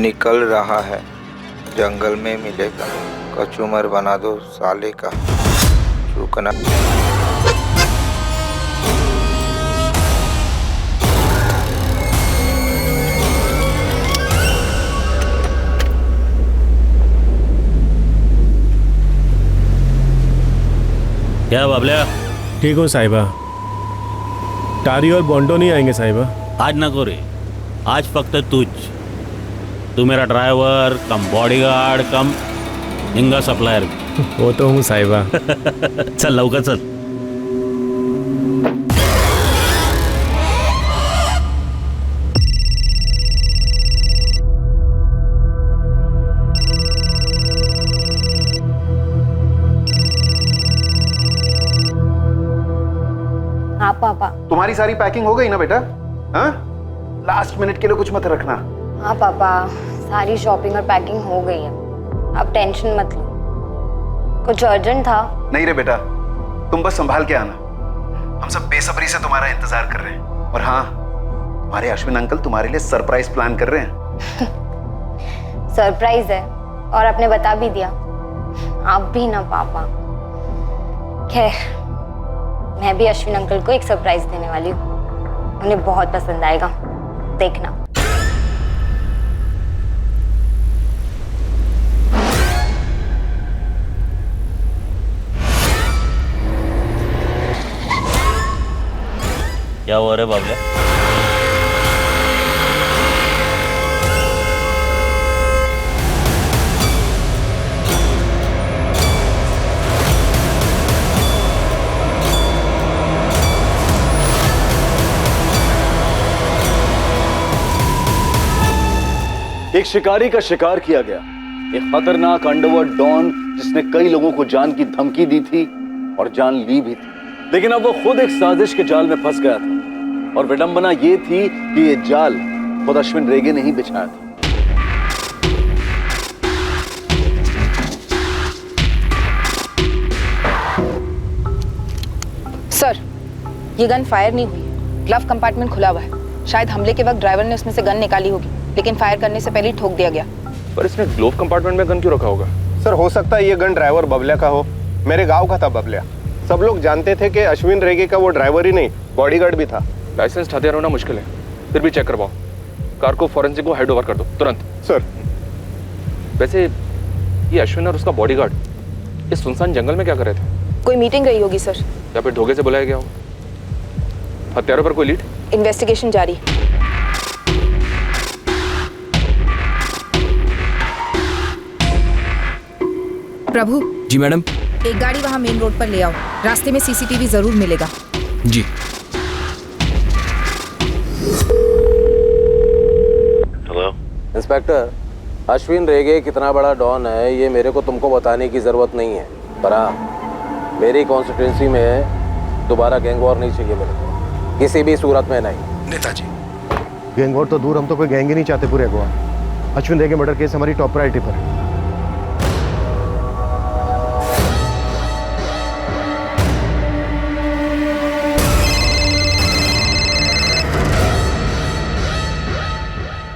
निकल रहा है, जंगल में मिलेगा। कचूमर बना दो साले का, चूकना। क्या बाबल्या? ठीक हो साहिबा। टारी और बॉन्डो नहीं आएंगे साहिबा? आज नको रे, आज फक्त तूच। तू मेरा ड्राइवर कम बॉडीगार्ड कम हिंगा सप्लायर। वो तो हूँ साहिबा। चल लवकर चल। हाँ पापा। तुम्हारी सारी पैकिंग हो गई ना बेटा? हाँ, लास्ट मिनट के लिए कुछ मत रखना। हाँ पापा, सारी शॉपिंग और पैकिंग हो गई है, आप टेंशन मत लो। कुछ अर्जेंट था? नहीं रे बेटा, तुम बस संभाल के आना। हम सब बेसब्री से तुम्हारा इंतजार कर रहे हैं। और हाँ, हमारे अश्विन अंकल तुम्हारे लिए सरप्राइज प्लान कर रहे हैं। सरप्राइज है और आपने बता भी दिया। आप भी ना पापा। खैर, मैं भी अश्विन अंकल को एक सरप्राइज देने वाली हूँ, उन्हें बहुत पसंद आएगा, देखना। क्या हुआ रे बाबल्या? एक शिकारी का शिकार किया गया, एक खतरनाक अंडरवर्ल्ड डॉन जिसने कई लोगों को जान की धमकी दी थी और जान ली भी थी, लेकिन अब वो खुद एक साजिश के जाल में फंस गया था। और विडंबना ये थी कि ये जाल खुद अश्विन रेगे ने ही बिछाया था। सर, ये गन फायर नहीं हुई है, ग्लव कंपार्टमेंट खुला हुआ है। शायद हमले के वक्त ड्राइवर ने उसमें से गन निकाली होगी, लेकिन फायर करने से पहले ही ठोक दिया गया। पर इसने ग्लोव कंपार्टमेंट में गन क्यों रखा होगा? सर, हो सकता है ये गन ड्राइवर बबलिया का हो। मेरे गांव का था बबलिया। सब लोग जानते थे कि अश्विन रेगे का वो ड्राइवर ही नहीं, बॉडीगार्ड भी था। लाइसेंस हथियार होना मुश्किल है, फिर भी चेक करवाओ। कार को फॉरेंसिक को हैंड ओवर कर दो तुरंत। सर। वैसे ये अश्विन और उसका बॉडीगार्ड इस सुनसान जंगल में क्या कर रहे थे? कोई मीटिंग रही होगी सर, या फिर धोखे से बुलाया गया हो। हथियारों पर कोई लीड? इन्वेस्टिगेशन जारी। प्रभु। जी मैडम। एक गाड़ी वहाँ मेन रोड पर ले आओ, रास्ते में सीसीटीवी जरूर मिलेगा। जी। हेलो इंस्पेक्टर, अश्विन रेगे कितना बड़ा डॉन है ये मेरे को तुमको बताने की जरूरत नहीं है, पर हाँ, मेरी कॉन्स्टिट्यूंसी में दोबारा गैंग वॉर नहीं चाहिए मेरे को, किसी भी सूरत में नहीं। नेताजी, गैंग वॉर तो दूर, हम तो कोई गैंग ही नहीं चाहते पूरे गोवा। अश्विन रेगे मर्डर केस हमारी टॉप प्रायोरिटी पर है।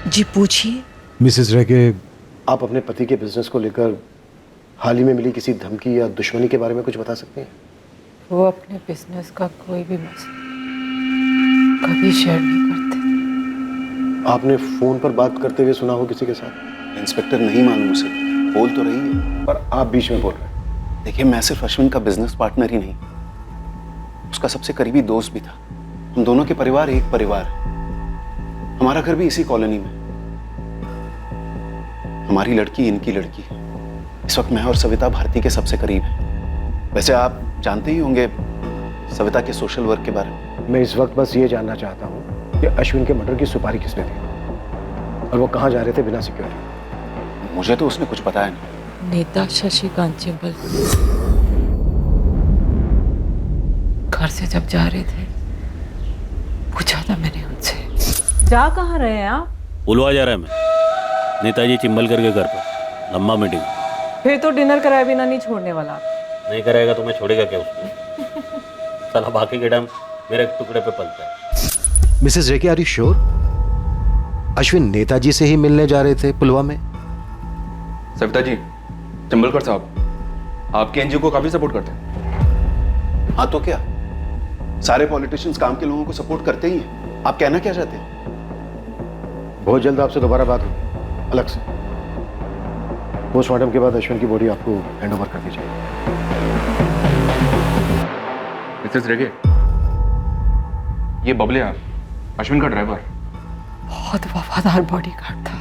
जी पूछिए। मिसेस रेगे, आप अपने पति के बिजनेस को लेकर हाल ही में मिली किसी धमकी या दुश्मनी के बारे में कुछ बता सकते हैं? वो अपने बिजनेस का कोई भी मसला कभी शेयर नहीं करते। आपने फोन पर बात करते हुए सुना हो किसी के साथ? इंस्पेक्टर, नहीं मालूम उसे, बोल तो रही है। पर आप बीच में बोल रहे हैं। देखिए, मैं सिर्फ अश्विन का बिजनेस पार्टनर ही नहीं, उसका सबसे करीबी दोस्त भी था। हम दोनों के परिवार एक परिवार है। हमारा घर भी इसी कॉलोनी में। हमारी लड़की इनकी लड़की। इस वक्त मैं और सविता भारती के सबसे करीब हैं। वैसे आप जानते ही होंगे सविता के सोशल वर्क के बारे में। मैं इस वक्त बस ये जानना चाहता हूँ कि अश्विन के मर्डर की सुपारी किसने दी और वो कहाँ जा रहे थे बिना सिक्योरिटी? मुझे तो उसने कुछ बताया नहीं। नेता शशिकांत चिंबल घर से जब जा रहे थे पूछा था मैंने उनसे। जा कहाँ रहे हैं आप? उलवा जा रहा है मैं, नेताजी चिंबलकर के घर पर, लंबा मीटिंग। फिर तो डिनर कराए बिना नहीं छोड़ने वाला। नहीं कराएगा तो मैं छोड़ेगा क्या उसको? साला बाकी के टाइम मेरे टुकड़े पे पलता है। Mrs Rege, are you sure? Ashwin नेताजी से ही मिलने जा रहे थे पुलवा में? सविता जी, चिंबलकर साहब आपके एनजीओ को काफी सपोर्ट करते हैं। हाँ तो क्या, सारे पॉलिटिशियंस काम के लोगों को सपोर्ट करते ही हैं। आप कहना क्या चाहते हैं? बहुत जल्द आपसे दोबारा बात होगी अलग से। पोस्टमार्टम के बाद अश्विन की बॉडी आपको हैंड ओवर कर दी जाएगी। मिसेस रेगे, ये बबलिया अश्विन का ड्राइवर। बहुत वफादार बॉडीगार्ड था,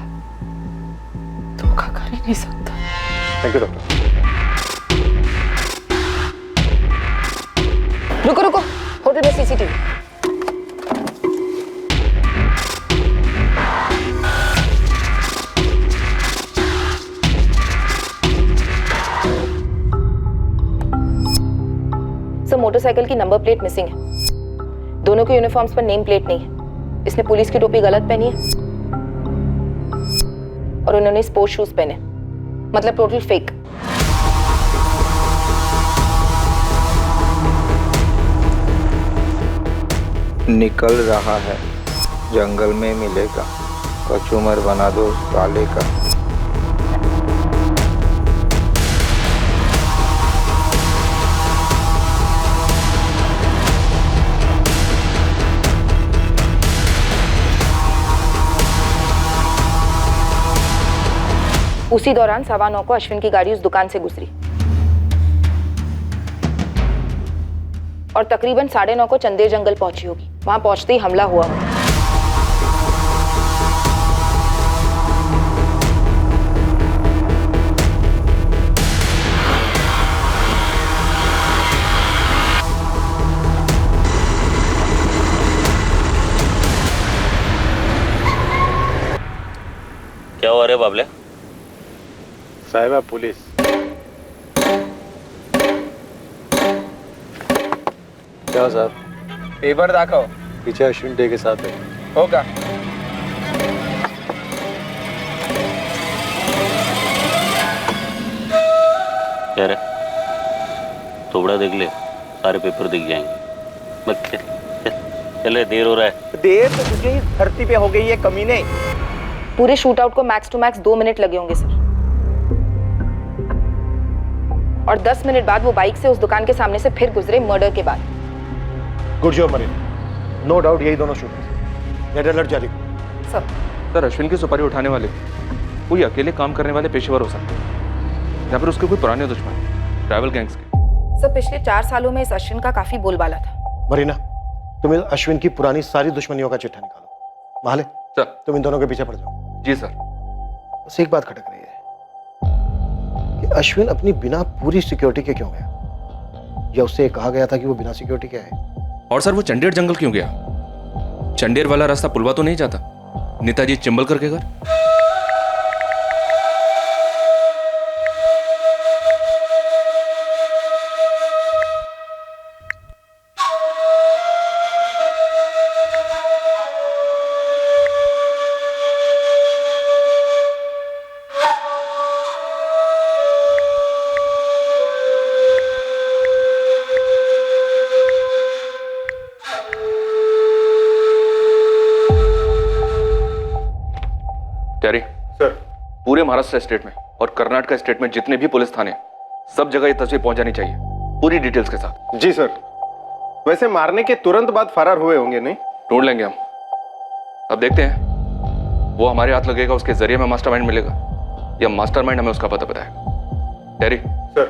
धोखा कर ही नहीं सकता। Thank you doctor. रुको रुको, होटल में सीसीटीवी। सर, मोटरसाइकिल की नंबर प्लेट मिसिंग है। दोनों के यूनिफॉर्म्स पर नेम प्लेट नहीं है। इसने पुलिस की टोपी गलत पहनी है और उन्होंने स्पोर्ट्स शूज पहने, मतलब टोटल फेक। निकल रहा है, जंगल में मिलेगा, कचूमर बना दो साले का। उसी दौरान 9:15 को अश्विन की गाड़ी उस दुकान से गुजरी और तकरीबन 9:30 को चंदेर जंगल पहुंची होगी। वहां पहुंचते ही हमला हुआ होगा। क्या हुआ रे बाबले? साहिबा पुलिस। क्या साहब? पेपर दाखव। पीछे अश्विन डे के साथ है। होगा। क्या रे? थोड़ा देख ले, सारे पेपर दिख जाएंगे। बस चले, देर हो रहा है। देर तो तुझे ही धरती पे हो गई है कमीने। पूरे शूट आउट को मैक्स टू मैक्स 2 मिनट लगे होंगे सर, और 10 मिनट बाद वो बाइक से उस दुकान के सामने से फिर गुजरे मर्डर के बाद। गुड जॉब मरीन, नो डाउट यही दोनों शूटर। रेड अलर्ट जारी करो। सर, अश्विन की सुपारी उठाने वाले कोई अकेले काम करने वाले पेशेवर हो सकते हैं या फिर उसके कोई पुराने दुश्मन, ट्रैवल गैंग्स के। सर, पिछले 4 सालों में इस अश्विन का काफी बोलबाला था। मरीना, तुम इन अश्विन की पुरानी सारी दुश्मनियों का चिट्ठा निकालो। माले सर, तुम इन दोनों के पीछे पड़ जाओ। जी सर। बस एक बात खटक रही है कि अश्विन अपनी बिना पूरी सिक्योरिटी के क्यों गया, या उससे कहा गया था कि वो बिना सिक्योरिटी के है? और सर, वो चंडेर जंगल क्यों गया? चंडेर वाला रास्ता पुलवा तो नहीं जाता नेताजी चिंबलकर के घर? कैरी सर, पूरे महाराष्ट्र स्टेट में और कर्नाटक स्टेट में जितने भी पुलिस थाने, सब जगह ये तस्वीर पहुंच जानी चाहिए पूरी डिटेल्स के साथ। जी सर। वैसे मारने के तुरंत बाद फरार हुए होंगे नहीं? ढूंढ लेंगे हम। अब देखते हैं वो हमारे हाथ लगेगा, उसके जरिए में मास्टरमाइंड मिलेगा या मास्टरमाइंड हमें उसका पता बताएगा। कैरी सर,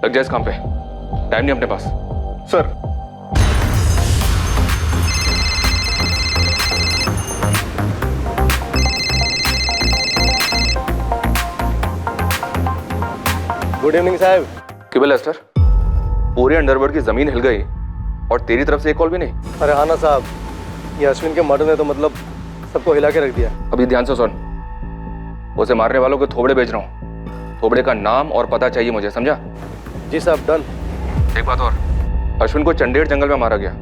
लग जाए इस काम पे, टाइम नहीं अपने पास। सर, गुड इवनिंग साहब। केवल एस्टर, पूरे अंडरवर्ल्ड की जमीन हिल गई और तेरी तरफ से एक कॉल भी नहीं। अरे हाँ ना साहब, ये अश्विन के मर्डर ने तो मतलब सबको हिला के रख दिया। अभी ध्यान से सुन, उसे मारने वालों के थोबड़े भेज रहा हूँ। थोबड़े का नाम और पता चाहिए मुझे, समझा? जी साहब, डन। एक बात और, अश्विन को चंडेर जंगल में मारा गया।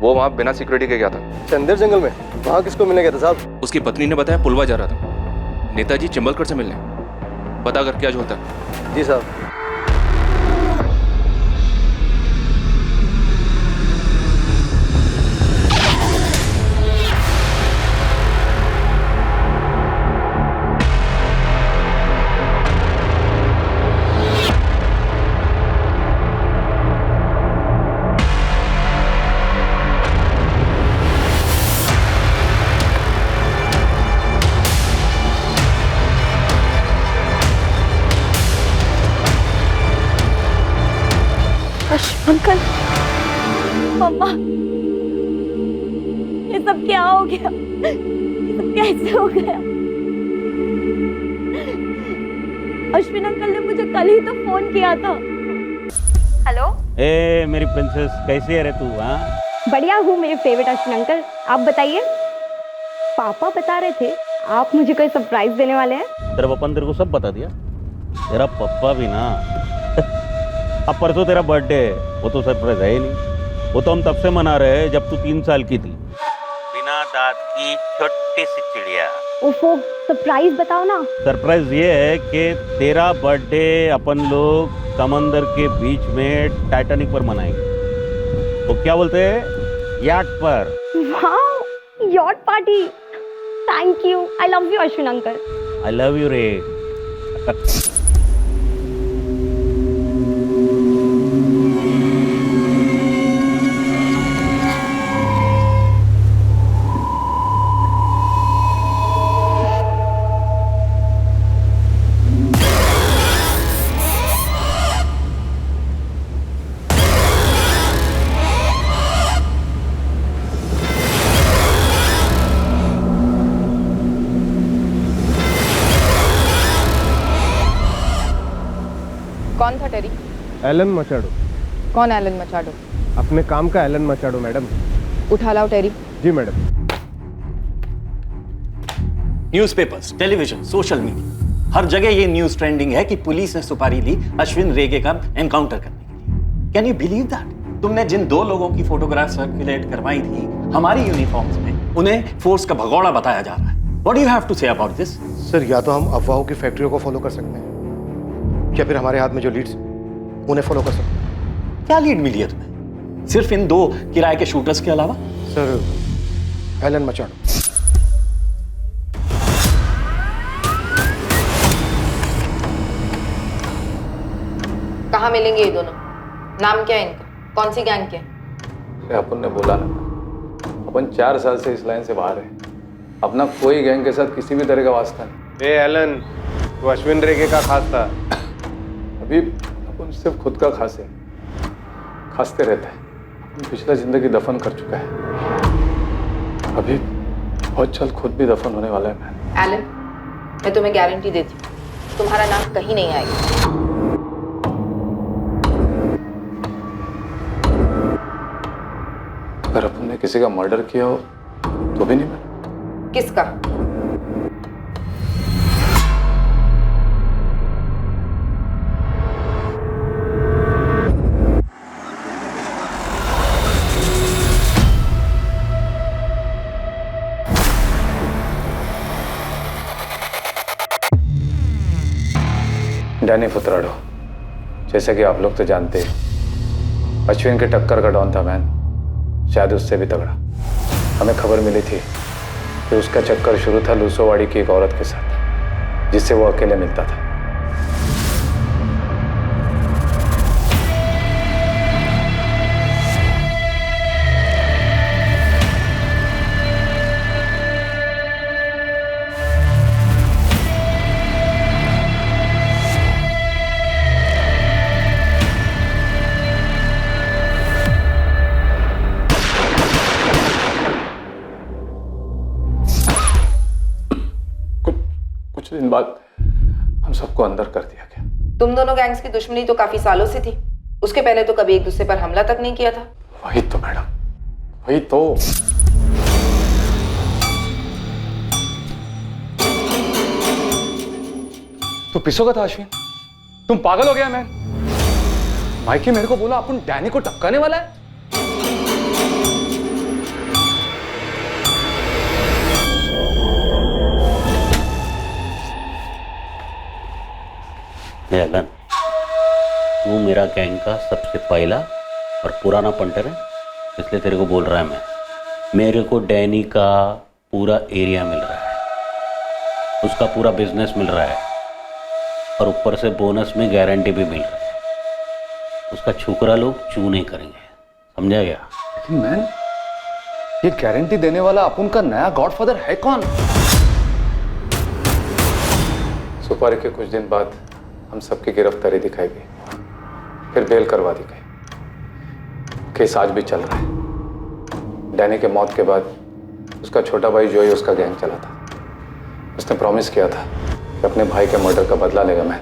वो वहाँ बिना सिक्योरिटी के गया था। चंदेर जंगल में? वहाँ किसको मिलने गया था साहब? उसकी पत्नी ने बताया पुलवा जा रहा था नेताजी चिंबलकर से मिलने। पता कर क्या जो होता है। जी साहब। अंकल, मम्मा, ये सब क्या हो गया? ये सब कैसे हो गया? अश्विन अंकल ने मुझे कल ही तो फोन किया था। हेलो, ए मेरी प्रिंसेस, कैसी है रे तू? हाँ, बढ़िया हूँ मेरे फेवरेट अश्विन अंकल। आप बताइए। पापा बता रहे थे आप मुझे कोई सरप्राइज देने वाले हैं। तेरा पापा ने तेरे को सब बता दिया? तेरा पप्पा भी ना अब परसों तेरा बर्थडे है, वो तो सरप्राइज है ही नहीं। वो तो हम तब से मना रहे हैं जब तू 3 साल की थी। बिना दांत की छोटी सी चिड़िया। ओफो, सरप्राइज बताओ ना। सरप्राइज ये है कि तेरा बर्थडे अपन लोग समंदर के बीच में टाइटैनिक पर मनाएंगे। तो क्या बोलते हैं, याट पर। वाह, yacht party. Thank you. I love you Ashwin uncle. I love you रे। कौन था टेरी? एलन मचाडो। कौन एलन मचाडो? अपने काम का एलन मचाडो मैडम। उठा लाओ टेरी। जी madam. Newspapers, television, social media, हर जगह ये न्यूज ट्रेंडिंग है कि पुलिस ने सुपारी ली अश्विन रेगे का एनकाउंटर करने के लिए। Can you believe that? तुमने जिन 2 लोगों की फोटोग्राफ सर्कुलेट करवाई थी हमारी यूनिफॉर्म्स में, उन्हें फोर्स का भगोड़ा बताया जा रहा है। What do you have to say about this? Sir, या तो हम अफवाहों की फैक्ट्रियों को फॉलो कर सकते हैं या फिर हमारे हाथ में जो लीड्स उन्हें फॉलो कर सकते हैं। क्या लीड मिली है तुम्हें सिर्फ इन 2 किराए के शूटर्स के अलावा? Sir, Alan Machado. कहाँ मिलेंगे ये दोनों? नाम क्या है इनका? कौन सी गैंग के? अपन ने बोला ना, अपन 4 साल से इस लाइन से बाहर है। अपना कोई गैंग के साथ किसी भी तरह का वास्ता नहीं। एलन, वो अश्विन रेगे का खास था। अभी अपन सिर्फ खुद का खास है, खासते रहता है। अपन पिछला जिंदगी दफन कर चुका है, अभी बहुत जल्द खुद भी दफन होने वाला है। मैं एलन, मैं तुम्हें गारंटी देती हूँ तुम्हारा नाम कहीं नहीं आएगा। अगर अपन ने किसी का मर्डर किया हो तो भी नहीं मैं। किसका? डैनी फुतराडो, जैसे कि आप लोग तो जानते हैं, अश्विन के टक्कर का डॉन था मैन, शायद उससे भी तगड़ा। हमें खबर मिली थी कि उसका चक्कर शुरू था लूसोवाड़ी की एक औरत के साथ, जिससे वो अकेले मिलता था। कुछ दिन बाद हम सबको अंदर कर दिया गया। तुम दोनों गैंग्स की दुश्मनी तो काफी सालों से थी। उसके पहले तो कभी एक दूसरे पर हमला तक नहीं किया था। वही तो मैडम, वही तो। तू पिसोगा था अश्विन? तुम पागल हो गया मैन? माइकी मेरे को बोला अपन डैनी को टपकाने वाला है। एलन, तू मेरा गैंग का सबसे पहला और पुराना पंटर है, इसलिए तेरे को बोल रहा है मैं। मेरे को डैनी का पूरा एरिया मिल रहा है, उसका पूरा बिजनेस मिल रहा है, और ऊपर से बोनस में गारंटी भी मिल रही है। उसका छोकरा लोग चू नहीं करेंगे, समझा गया? लेकिन मैन, ये गारंटी देने वाला अपन का नया गॉडफादर है कौन? सुपारी के कुछ दिन बाद हम सबकी गिरफ्तारी दिखाई गई, फिर बेल करवा दी गई। केस आज भी चल रहा है। डैनी के मौत के बाद उसका छोटा भाई जोई उसका गैंग चला था। उसने प्रॉमिस किया था कि अपने भाई के मर्डर का बदला लेगा मैं।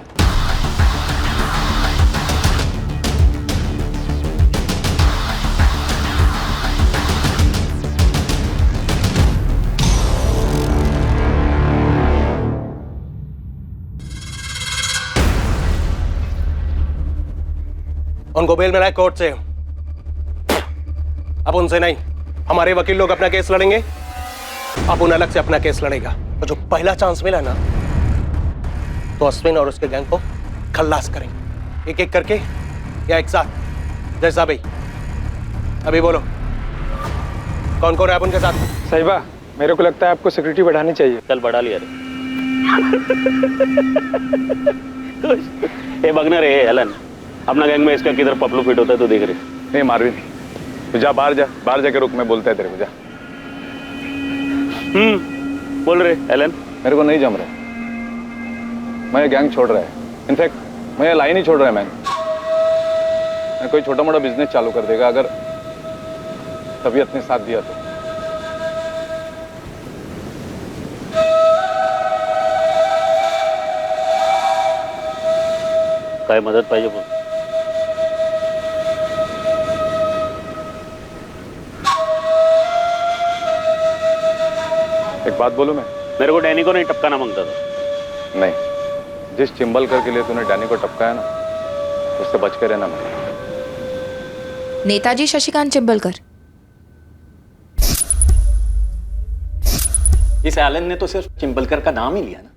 उनको बेल मिला है कोर्ट से। अब उनसे नहीं, हमारे वकील लोग अपना केस लड़ेंगे, अब उन अलग से अपना केस लड़ेगा। तो जो पहला चांस मिला ना, तो अश्विन और उसके गैंग को खल्लास करेंगे, एक एक करके या एक साथ, जैसा भी। अभी बोलो, कौन कौन है आप उनके साथ? साहिबा, मेरे को लगता है आपको सिक्योरिटी बढ़ानी चाहिए। कल बढ़ा लिया रे। बगना रे एलन, अपना गैंग में इसका किधर पपलू फिट होता है तो देख रहे। नहीं मारवी नहीं, तो जा बाहर जा, बाहर जाके रुक, मैं बोलता है तेरे को, जा। बोल रहे एलन। मेरे को नहीं जम रहा, मैं ये गैंग छोड़ रहा है। इनफैक्ट मैं ये लाइन ही छोड़ रहा है। मैं कोई छोटा मोटा बिजनेस चालू कर देगा अगर तबीयत ने साथ दिया तो। काय मदत पाहिजे बोल। एक बात बोलूं मैं? मेरे को डैनी को नहीं टपकाना मांगता था। नहीं, जिस चिंबलकर के लिए तूने डैनी को टपकाया ना, उससे बच के रहना। मैं नेताजी शशिकांत चिंबलकर। इस एलन ने तो सिर्फ चिंबलकर का नाम ही लिया ना।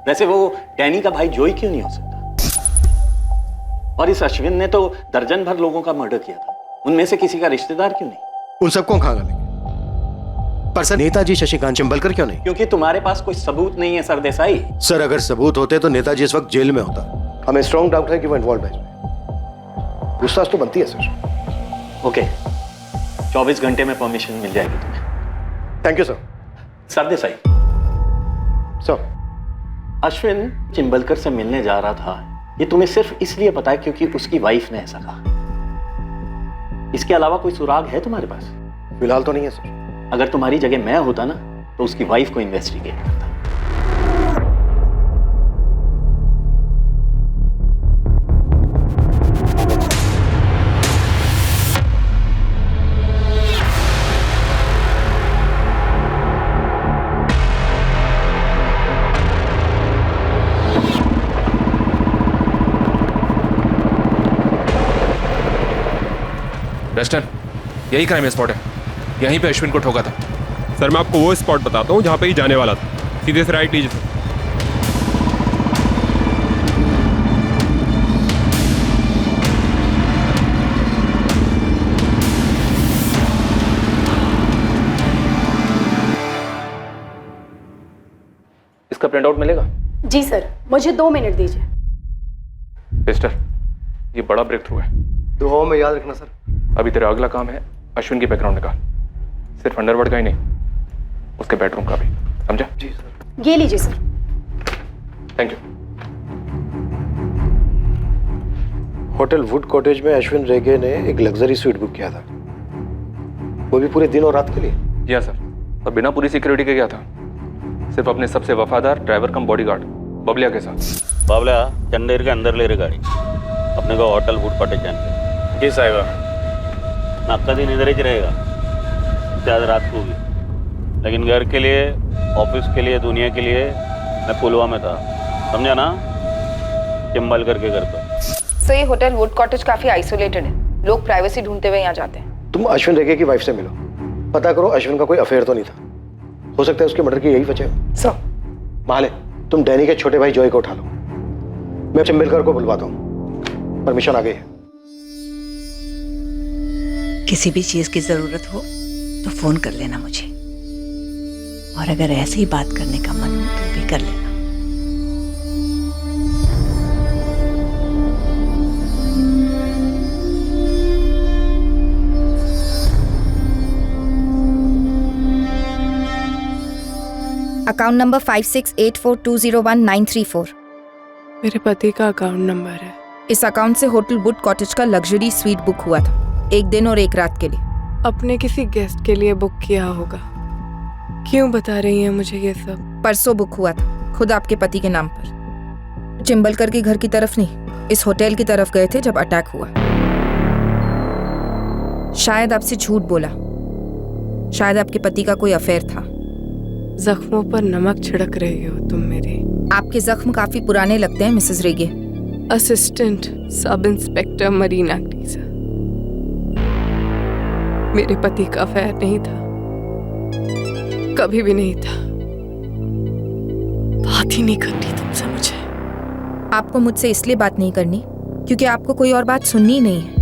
वैसे वो डैनी का भाई जोई क्यों नहीं हो सकता? और इस अश्विन ने तो दर्जन भर लोगों का मर्डर किया था, उनमें से किसी का रिश्तेदार क्यों नहीं? उन सबको कहां गालेंगे, पर सर नेताजी शशिकांत चिंबलकर क्यों नहीं? क्योंकि तुम्हारे पास कोई सबूत नहीं है सरदेसाई। सर अगर सबूत होते तो नेताजी इस वक्त जेल में होता। हमें स्ट्रॉन्ग डाउट है कि वो इन्वॉल्व है इसमें। पूछताछ तो बनती है सर। ओके, 24 घंटे में परमिशन मिल जाएगी तुम्हें। Thank you sir. Sardesai sir, Ashwin Chimbalkar से मिलने जा रहा था, ये तुम्हें सिर्फ इसलिए पता है क्योंकि उसकी वाइफ ने ऐसा कहा। इसके अलावा कोई सुराग है तुम्हारे पास? फिलहाल तो नहीं है सर। अगर तुम्हारी जगह मैं होता ना, तो उसकी वाइफ को इन्वेस्टिगेट करता। डस्टन, यही क्राइम स्पॉट है, यहीं पे अश्विन को ठोका था। सर मैं आपको वो स्पॉट बताता हूँ जहाँ पे ही जाने वाला था। सीधे से राइट लीजिए सर। इसका प्रिंट आउट मिलेगा? जी सर, मुझे 2 मिनट दीजिए। मिस्टर, ये बड़ा ब्रेक थ्रू है। दुआओं में याद रखना सर। अभी तेरा अगला काम है अश्विन की बैकग्राउंड निकाल, सिर्फ अंडरवर्ल्ड का ही नहीं, उसके बेडरूम का भी, समझा? जी सर। ये लीजिए sir. Thank you. Hotel would cottage में अश्विन रेगे ने एक लग्जरी स्वीट बुक किया था, वो भी पूरे दिन और रात के लिए। जी सर, और बिना पूरी सिक्योरिटी के गया था, सिर्फ अपने सबसे वफादार ड्राइवर कम बॉडीगार्ड बबलिया के साथ। बाबला चंदेर के अंदर ले रहे गाड़ी, अपने को होटल वुड कॉटेज जाने। जी साहिबा। आपका दिन इधर ही रहेगा, आज रात को होगी, लेकिन घर के लिए, ऑफिस के लिए, दुनिया के लिए मैं पुलवा में था, समझा ना? चिंबलकर के घर पर। सो ये होटल वुड कॉटेज काफी आइसोलेटेड है, लोग प्राइवेसी ढूंढते हुए यहाँ जाते हैं। तुम अश्विन रेगे की वाइफ से मिलो, पता करो अश्विन का कोई अफेयर तो नहीं था, हो सकता है उसके मर्डर की यही वजह हो। सर माले, तुम डैनी के छोटे भाई जॉय को उठा लो, मैं चिंबलकर को बुलवाता हूँ, परमिशन आ गई है। किसी भी चीज की जरूरत हो तो फोन कर लेना मुझे, और अगर ऐसे ही बात करने का मन हो तो भी कर लेना। Account number 5684201934। मेरे पति का अकाउंट नंबर है। इस अकाउंट से होटल वुड कॉटेज का लग्जरी स्वीट बुक हुआ था। 1 दिन और 1 रात के लिए। अपने किसी गेस्ट के लिए बुक किया होगा। क्यों बता रही हैं मुझे ये सब? परसों बुक हुआ था, खुद आपके पति के नाम पर। चिंबलकर के घर की तरफ नहीं, इस होटल की तरफ गए थे जब अटैक हुआ। शायद आपसे झूठ बोला, शायद आपके पति का कोई अफेयर था। जख्मों पर नमक छिड़क रही हो तुम मेरे। आपके जख्म काफी पुराने लगते हैं Mrs Rege. Assistant sub inspector Marina Grija. मेरे पति का अफेयर नहीं था, कभी भी नहीं था। बात ही नहीं करनी तुमसे मुझे। आपको मुझसे इसलिए बात नहीं करनी क्योंकि आपको कोई और बात सुननी नहीं है।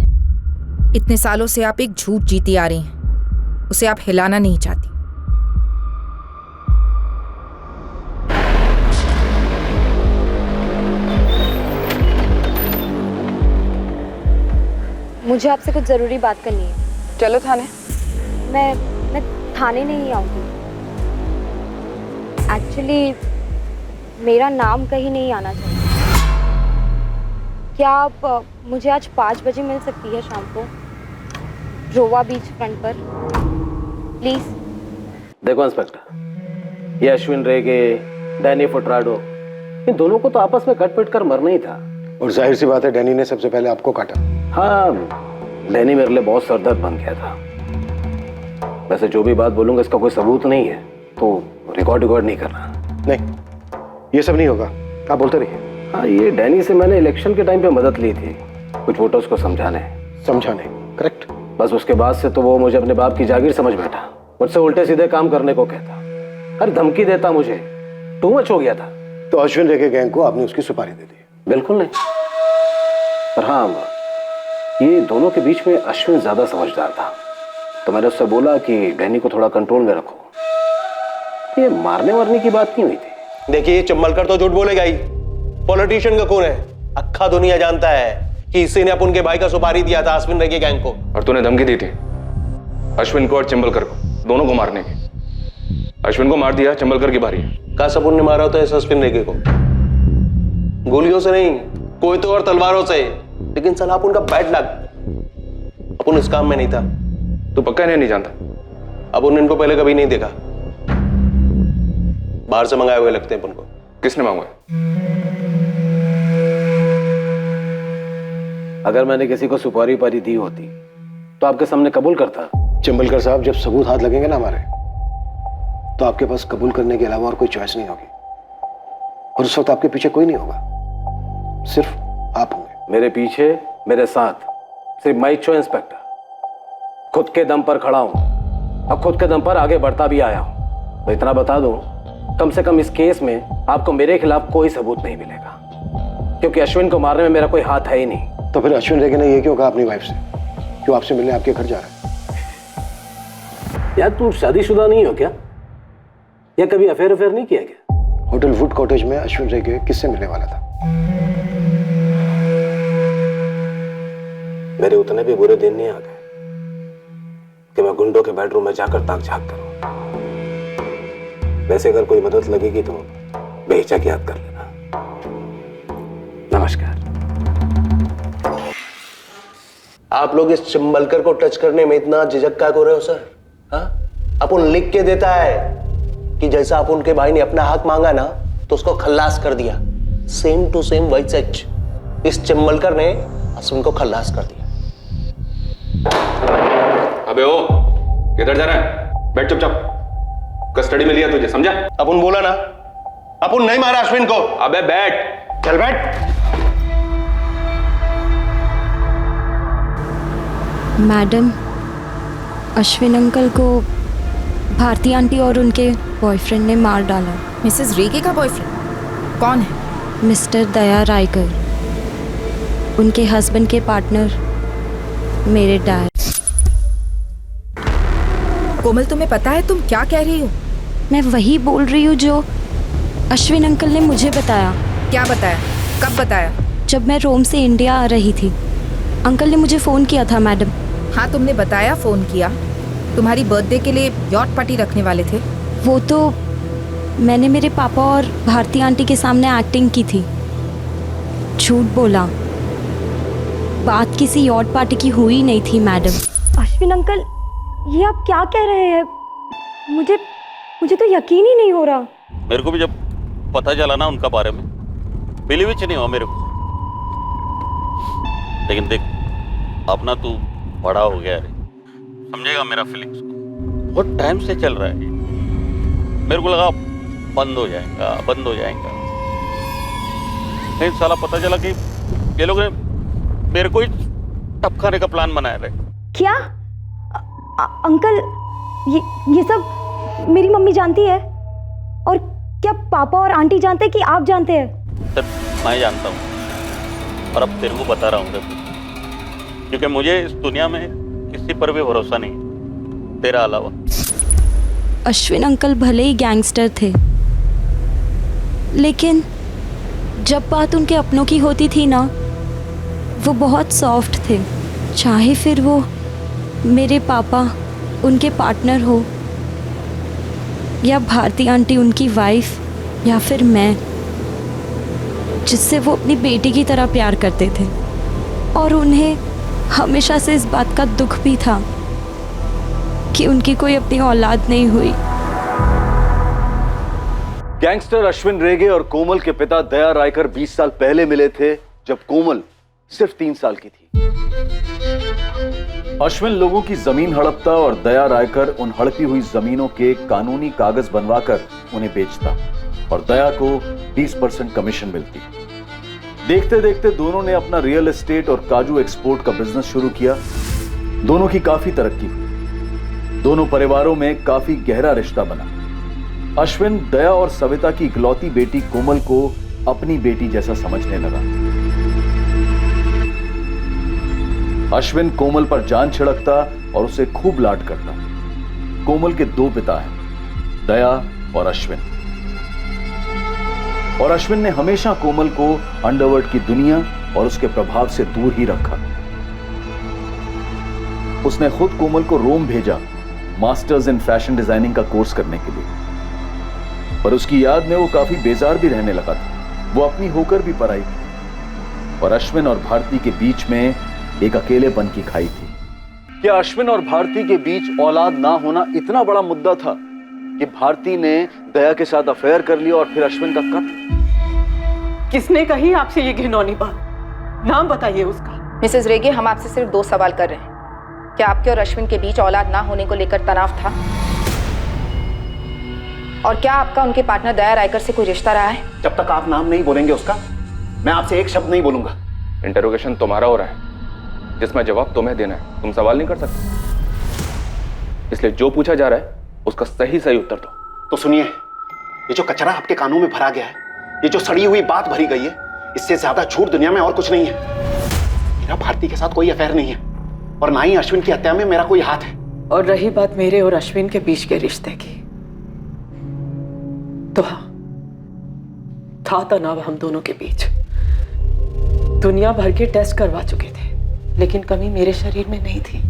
इतने सालों से आप एक झूठ जीती आ रही हैं, उसे आप हिलाना नहीं चाहती। मुझे आपसे कुछ जरूरी बात करनी है। चलो थाने। मैं थाने नहीं आऊंगी। एक्चुअली मेरा नाम कहीं नहीं आना चाहिए। क्या आप मुझे आज 5 बजे मिल सकती है शाम को, रोवा बीच फ्रंट पर, प्लीज? देखो इंस्पेक्टर, ये अश्विन रेगे, डैनी फोटराडो, इन दोनों को तो आपस में कट पिट कर मरना ही था। और जाहिर सी बात है डैनी ने सबसे पहले आपको काटा। हाँ, डैनी मेरे लिए बहुत सरदर्द बन गया था। वैसे जो भी बात बोलूंगा इसका कोई सबूत नहीं है, तो रिकॉर्ड नहीं करना। नहीं, ये सब नहीं होगा, आप बोलते रहिए। हाँ, ये डैनी से मैंने इलेक्शन के टाइम पे मदद ली थी, कुछ वोटर्स को समझाने। करेक्ट। बस उसके बाद से तो वो मुझे अपने बाप की जागीर समझ बैठा, मुझसे उल्टे सीधे काम करने को कहता, हर धमकी देता, मुझे टू मच हो गया था। तो अश्विन रेगे गैंग को आपने उसकी सुपारी दे दी? बिल्कुल नहीं, पर हाँ, ये दोनों के बीच में अश्विन ज्यादा समझदार था, तो मैंने उससे बोला कि डैनी को थोड़ा कंट्रोल में रखो। ये मारने वारने की बात नहीं हुई थी। देखिए, चिंबलकर तो झूठ बोलेगा ही, पॉलिटिशियन का कौन है? अक्खा दुनिया जानता है कि इसी ने अपन के भाई का सुपारी दिया था अश्विन रेगे गैंग को। और तूने धमकी दी थी अश्विन को और चिंबलकर को, दोनों को मारने की। अश्विन को मार दिया, चिंबलकर की बारी है। का सबूत ने मारा होता है इस अश्विन रेगे को? गोलियों से नहीं, कोई तो और तलवारों से। लेकिन साला अपन का बैड लक, अपन इस काम में नहीं था। तू पक्का नहीं जानता? अपन इनको पहले कभी नहीं देखा, बाहर से मंगाए हुए लगते हैं अपन को। किसने मांगा? अगर मैंने किसी को सुपारी पारी दी होती तो आपके सामने कबूल करता। चिंबलकर साहब, जब सबूत हाथ लगेंगे ना हमारे, तो आपके पास कबूल करने के अलावा और कोई चॉइस नहीं होगी। और उस वक्त आपके पीछे कोई नहीं होगा, सिर्फ आप होंगे। मेरे पीछे, मेरे साथ सिर्फ मैं ही इंस्पेक्टर। खुद के दम पर खड़ा हूं, अब खुद के दम पर आगे बढ़ता भी आया हूं। मैं इतना बता दूं, कम से कम इस केस में आपको मेरे खिलाफ कोई सबूत नहीं मिलेगा, क्योंकि अश्विन को मारने में मेरा कोई हाथ है ही नहीं। तो फिर अश्विन रेगे ने ये क्यों कहा अपनी वाइफ से? क्यों आपसे मिलने आपके घर जा रहा है? यार, तुम शादीशुदा नहीं हो क्या? या कभी अफेयर नहीं किया क्या? होटल वुड कॉटेज में अश्विन रेगे किससे मिलने वाला था? मेरे उतने भी बुरे दिन नहीं आ गए कि मैं गुंडों के बेडरूम में जाकर ताक झांक करूं। वैसे अगर कोई मदद लगेगी तो बेहिचक याद कर लेना। नमस्कार। आप लोग इस चिंबलकर को टच करने में इतना झिझक क्या हो रहे हो सर? हाँ, अपन लिख के देता है कि जैसा अपन के भाई ने अपना हक मांगा ना, तो उसको खल्लास कर दिया। सेम टू सेम वही सच इस चिंबलकर ने अश्विन को खल्लास कर दिया। अबे ओ, किधर जा रहा है? बैठ चुपचाप। कस्टडी में लिया तुझे, समझा? अपन बोला ना, अपन नहीं मारा अश्विन को। अबे बैठ। चल बैठ। मैडम, अश्विन अंकल को भारती आंटी और उनके बॉयफ्रेंड ने मार डाला। मिसेस रेगे का बॉयफ्रेंड कौन है? मिस्टर दया रायकर, उनके हस्बैंड के पार्टनर, मेरे डैड। कोमल, तुम्हें पता है तुम क्या कह रही हो? मैं वही बोल रही हूँ जो अश्विन अंकल ने मुझे बताया। क्या बताया? कब बताया? जब मैं रोम से इंडिया आ रही थी, अंकल ने मुझे फ़ोन किया था मैडम। हाँ, तुमने बताया फ़ोन किया। तुम्हारी बर्थडे के लिए यॉट पार्टी रखने वाले थे। वो तो मैंने मेरे पापा और भारती आंटी के सामने एक्टिंग की थी, झूठ बोला। बात किसी और पार्टी की हुई नहीं थी मैडम। अश्विन अंकल, ये आप क्या कह रहे हैं? मुझे तो यकीन ही नहीं हो रहा। मेरे को भी जब पता चला ना उनका बारे में, बिलीव ही नहीं हुआ मेरे को। लेकिन देख, अपना तू बड़ा हो गया है, समझेगा मेरा फीलिंग्स को। बहुत टाइम से चल रहा है, मेरे को लगा बंद हो जाएगा। नहीं साला पता चला कि ये लोग ने मेरे को ही टपकाने का प्लान बनाया है। क्या अंकल, ये सब मेरी मम्मी जानती है? और क्या पापा और आंटी जानते हैं कि आप जानते हैं? सर मैं जानता हूँ, और अब तेरे को बता रहा हूँ देखो, क्योंकि मुझे इस दुनिया में किसी पर भी भरोसा नहीं तेरा अलावा। अश्विन अंकल भले ही गैंगस्टर थे, लेकिन जब बात उनके अपनों की होती थी ना, वो बहुत सॉफ्ट थे। चाहे फिर वो मेरे पापा उनके पार्टनर हो, या भारती आंटी उनकी वाइफ, या फिर मैं, जिससे वो अपनी बेटी की तरह प्यार करते थे। और उन्हें हमेशा से इस बात का दुख भी था कि उनकी कोई अपनी औलाद नहीं हुई। गैंगस्टर अश्विन रेगे और कोमल के पिता दया रायकर 20 साल पहले मिले थे, जब कोमल सिर्फ 3 साल की थी। अश्विन लोगों की जमीन हड़पता और दया रायकर उन हड़पी हुई जमीनों के कानूनी कागज बनवाकर उन्हें बेचता, और दया को 20% कमीशन मिलती। देखते देखते दोनों ने अपना रियल एस्टेट और काजू एक्सपोर्ट का बिजनेस शुरू किया। दोनों की काफी तरक्की हुई, दोनों परिवारों में काफी गहरा रिश्ता बना। अश्विन दया और सविता की इकलौती बेटी कोमल को अपनी बेटी जैसा समझने लगा। अश्विन कोमल पर जान छिड़कता और उसे खूब लाड करता। कोमल के 2 पिता हैं, दया और अश्विन। और अश्विन ने हमेशा कोमल को अंडरवर्ल्ड की दुनिया और उसके प्रभाव से दूर ही रखा। उसने खुद कोमल को रोम भेजा मास्टर्स इन फैशन डिजाइनिंग का कोर्स करने के लिए, पर उसकी याद में वो काफी बेजार भी रहने लगा था। वो अपनी होकर भी पराई थी, और अश्विन और भारती के बीच में एक अकेलेपन की खाई थी। क्या अश्विन और भारती के बीच औलाद ना होना इतना बड़ा मुद्दा था कि भारती ने दया के साथ अफेयर कर लिया और फिर अश्विन का कत्ल? किसने कही आपसे ये घिनौनी बात? नाम बताइए उसका। मिसेस रेगे, हम आपसे सिर्फ 2 सवाल कर रहे हैं। क्या आपके और अश्विन के बीच औलाद ना होने को लेकर तनाव था? और क्या आपका उनके पार्टनर दया रायकर से कोई रिश्ता रहा है? जब तक आप नाम नहीं बोलेंगे उसका, मैं आपसे एक शब्द नहीं बोलूंगा। इंटरोगेशन तुम्हारा हो रहा है, जिसमें जवाब तुम्हें देना है। तुम सवाल नहीं कर सकते, इसलिए जो पूछा जा रहा है उसका सही उत्तर दो। तो सुनिए, ये जो कचरा आपके कानों में भरा गया है, ये जो सड़ी हुई बात भरी गई है, इससे ज्यादा झूठ दुनिया में और कुछ नहीं है। मेरा भारती के साथ कोई अफेयर नहीं है, और ना ही अश्विन की हत्या में मेरा कोई हाथ है। और रही बात मेरे और अश्विन के बीच के रिश्ते की, तो हाँ, था तनाव हम दोनों के बीच। दुनिया भर के टेस्ट करवा चुके थे, लेकिन कमी मेरे शरीर में नहीं थी।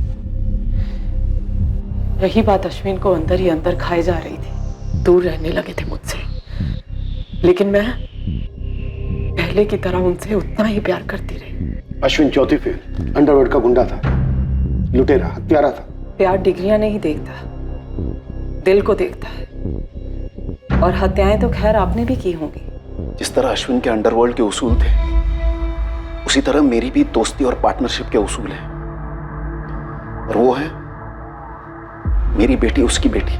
रही बात अश्विन को अंदर ही अंदर खाए जा रही थी, दूर रहने लगे थे मुझसे, लेकिन मैं पहले की तरह उनसे उतना ही प्यार करती रही। अश्विन चौथी फेल, अंडरवर्ल्ड का गुंडा था, लुटेरा, हत्यारा था। प्यार डिग्रियां नहीं देखता, दिल को देखता है। और हत्याएं तो खैर आपने भी की होंगी। जिस तरह अश्विन के अंडरवर्ल्ड के उसूल थे, उसी तरह मेरी भी दोस्ती और पार्टनरशिप के उसूल हैं। और वो है मेरी बेटी उसकी बेटी,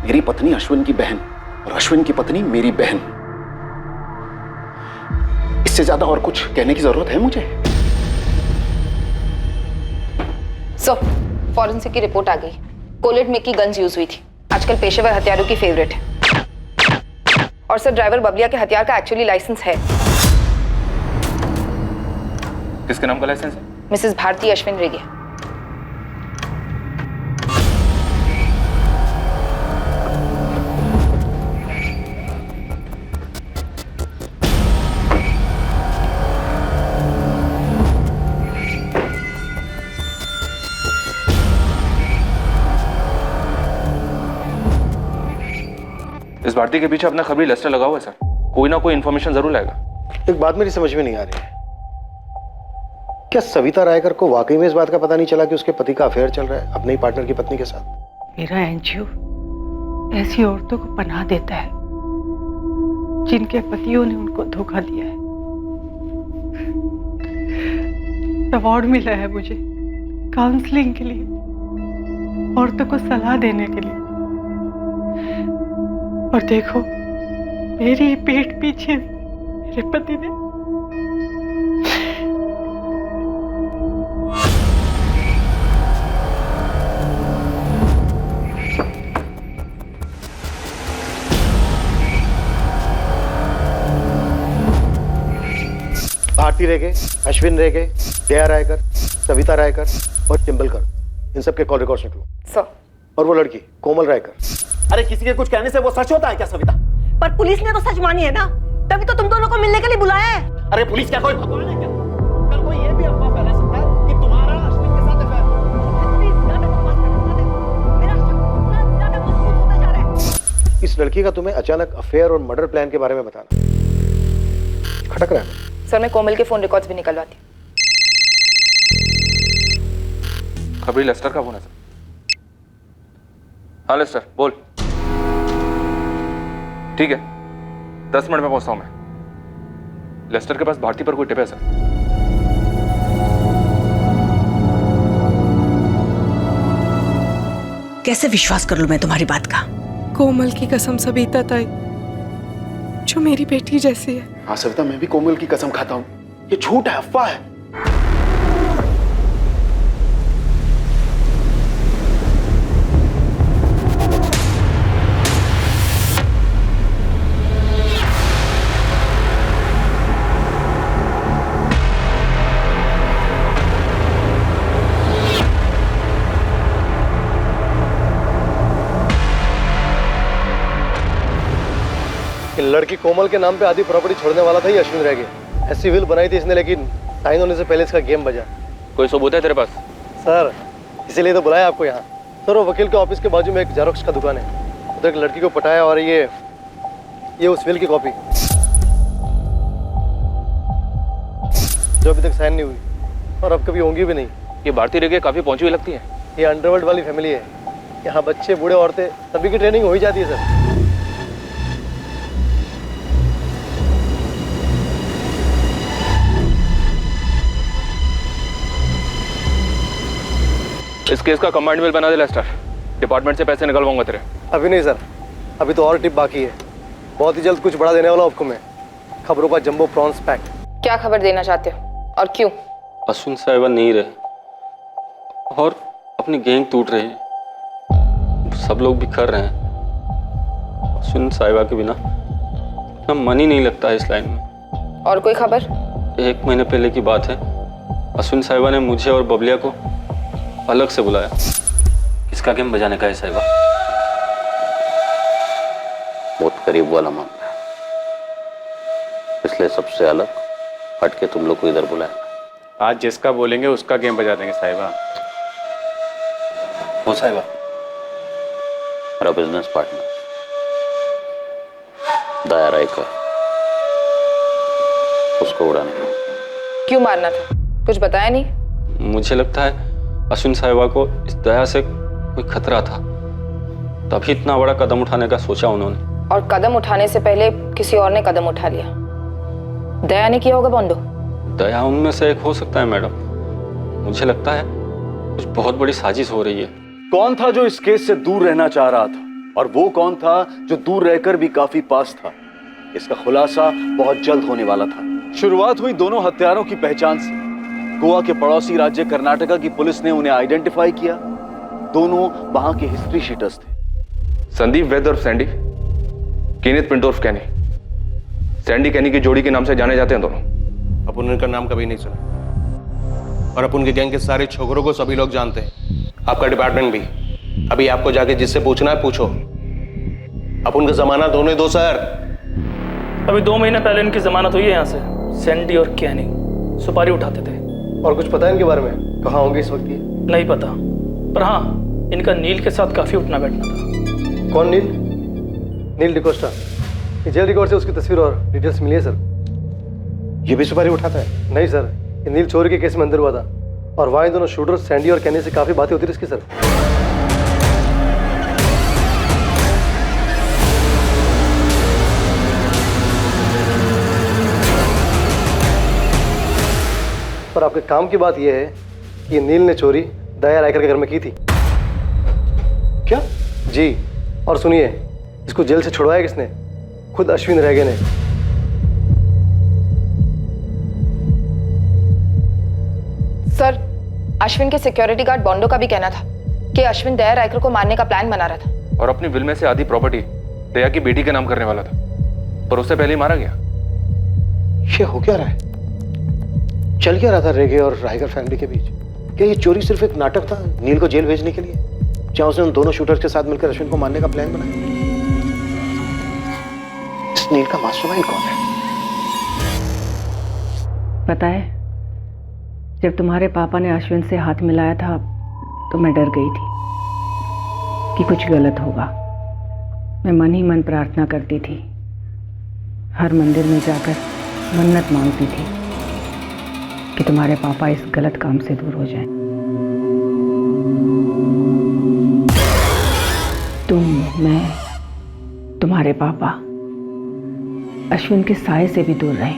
मेरी पत्नी अश्विन की बहन, और अश्विन की पत्नी मेरी बहन। इससे ज्यादा और कुछ कहने की जरूरत है मुझे? फॉरेंसिक की रिपोर्ट आ गई। कोलेट में की गन्स यूज हुई थी, आजकल पेशेवर हथियारों की फेवरेट है। और सर, ड्राइवर बबलिया के हथियार का एक्चुअली लाइसेंस है। किसके नाम का लाइसेंस है? मिसेस भारती अश्विन रेगे। इस भारती के पीछे अपना खबरी लेस्टर लगा हुआ है सर, कोई ना कोई इंफॉर्मेशन जरूर लाएगा। एक बात मेरी समझ में नहीं आ रही है, क्या सविता रायकर को वाकई में इस बात का पता नहीं चला कि उसके पति का अफेयर चल रहा है अपने ही पार्टनर की पत्नी के साथ? मेरा एनजीओ ऐसी औरतों को पनाह देता है जिनके पतियों ने उनको धोखा दिया है। अवार्ड मिला है मुझे काउंसलिंग के लिए, औरतों को सलाह देने के लिए। और देखो मेरी पीठ पीछे मेरे पति ने भारती रेगे, अश्विन रेगे, दया रायकर, सविता रायकर और टिम्बलकर, इन सब के कॉल रिकॉर्ड्स निकलो। सर। और वो लड़की कोमल रायकर। अरे किसी के कुछ कहने से वो सच होता है क्या सविता? पर पुलिस ने तो सच मानी है ना, तभी तो तुम दोनों को मिलने के लिए बुलाया है। अरे पुलिस क्या कोई भगवान है क्या? कल कोई ये भी अफवाह फैला सकता है कि तुम्हारा अश्विन के साथ अफेयर है। इस लड़की का तुम्हें अचानक अफेयर और मर्डर प्लान के बारे में बताना खटक रहा है। सर मैं कोमल के फोन रिकॉर्ड्स भी निकलवाती हूँ। खबरी लेस्टर का फोन है सर। हाँ लेस्टर बोल। ठीक है 10 मिनट में पहुंचता हूं मैं। लेस्टर के पास भारती पर कोई टिप है सर? कैसे विश्वास कर लूं मैं तुम्हारी बात का? कोमल की कसम सविता ताई, जो मेरी बेटी जैसी है। हाँ सविता, मैं भी कोमल की कसम खाता हूँ, ये झूठ है, अफवाह है। लड़की कोमल के नाम पे आधी प्रॉपर्टी छोड़ने वाला था ये अश्विन रह गया। ऐसी विल बनाई थी इसने, लेकिन साइन होने से पहले इसका गेम बजा। कोई सबूत है तेरे पास? सर इसीलिए तो बुलाया आपको यहाँ। सर वो वकील के ऑफिस के बाजू में एक जेरोक्स का दुकान है, उधर एक लड़की को पटाया और ये उस विल की कॉपी जो अभी तक साइन नहीं हुई और अब कभी होंगी भी नहीं। ये भारती रेगे काफी पहुंची हुई लगती है। ये अंडरवर्ल्ड वाली फैमिली है, यहाँ बच्चे बूढ़े औरतें सभी की ट्रेनिंग हो ही जाती है सर। इस केस का कमांड बिल बना दे लेस्टर, डिपार्टमेंट से पैसे निकलवाऊंगा तेरे। अभी नहीं सर, अभी तो और टिप बाकी है। बहुत ही जल्द कुछ बड़ा देने वाला हूं आपको मैं। खबरों का जंबो प्रॉन्स पैक। क्या खबर देना चाहते हो और क्यों? अश्विन साहिबा नहीं रहे और अपनी गैंग टूट रही है, सब लोग बिखर रहे हैं। अश्विन साहिबा के बिना अपना मन ही नहीं लगता है इस लाइन में। और कोई खबर? 1 महीने पहले की बात है, अश्विन साहिबा ने मुझे और बबलिया को अलग से बुलाया। किसका गेम बजाने का है साहिबा? बहुत करीब वाला मामला है, इसलिए सबसे अलग हट के तुम लोग को इधर बुलाया। आज जिसका बोलेंगे उसका गेम बजा देंगे साहिबा। वो साहिबा मेरा बिजनेस पार्टनर दया रायकर, उसको उड़ाने का। क्यों मारना था? कुछ बताया नहीं? मुझे लगता है अश्विन साहिबा को इस दया से कोई खतरा था, तभी इतना बड़ा कदम उठाने का सोचा उन्होंने। और कदम उठाने से पहले किसी और ने कदम उठा लिया। दया ने किया होगा बोंडो। दया उनमें से एक हो सकता है मैडम। मुझे लगता है कुछ बहुत बड़ी साजिश हो रही है। कौन था जो इस केस से दूर रहना चाह रहा था और वो कौन था जो दूर रहकर भी काफी पास था? इसका खुलासा बहुत जल्द होने वाला था। शुरुआत हुई दोनों हत्यारों की पहचान से। गोवा के पड़ोसी राज्य कर्नाटका की पुलिस ने उन्हें आइडेंटिफाई किया। दोनों वहां के हिस्ट्री शीटर्स थे। संदीप वैद और सैंडी, केनेथ पिंटो उर्फ कैनी। सैंडी कैनी की जोड़ी के नाम से जाने जाते हैं दोनों। अपन उनका नाम कभी नहीं सुना और अपन के गैंग के सारे छोकरों को सभी लोग जानते हैं, आपका डिपार्टमेंट भी। अभी आपको जाके जिससे पूछना है पूछो। अपन का जमानत होने दो सर। अभी 2 महीने पहले इनकी जमानत हुई है यहाँ से। सैंडी और कैनी सुपारी उठाते थे। और कुछ पता है इनके बारे में? कहाँ होंगे इस वक्त ये? नहीं पता, पर हाँ इनका नील के साथ काफी उठना बैठना था। कौन नील? नील डिकोस्टा। जेल रिकॉर्ड से उसकी तस्वीर और डिटेल्स मिली है सर। ये भी सुपारी उठाता है? नहीं सर, कि नील चोरी के केस में अंदर हुआ था और वहाँ इन दोनों शूटर सैंडी और कैनी से काफ़ी बातें होती रही इसकी सर। पर आपके काम की बात यह है कि नील ने चोरी दया रायकर के घर में की थी। क्या? जी, और सुनिए, इसको जेल से छुड़वाया किसने? खुद अश्विन रेगे ने। सर, अश्विन के सिक्योरिटी गार्ड बॉन्डो का भी कहना था कि अश्विन दया रायकर को मारने का प्लान बना रहा था और अपनी विल में से आधी प्रॉपर्टी दया की बेटी के नाम करने वाला था, पर उससे पहले ही मारा गया। ये हो क्या रहा है? चल क्या रहा था रेगे और रायकर फैमिली के बीच? क्या ये चोरी सिर्फ एक नाटक था नील को जेल भेजने के लिए? जहां उसने उन दोनों शूटर्स के साथ मिलकर अश्विन को मारने का प्लान बनाया? इस नील का मास्टरमाइंड कौन है? पता है, जब तुम्हारे पापा ने अश्विन से हाथ मिलाया था तो मैं डर गई थी कि कुछ गलत होगा। मैं मन ही मन प्रार्थना करती थी, हर मंदिर में जाकर मन्नत मांगती थी कि तुम्हारे पापा इस गलत काम से दूर हो जाएं। तुम, मैं, तुम्हारे पापा अश्विन के साए से भी दूर रहे।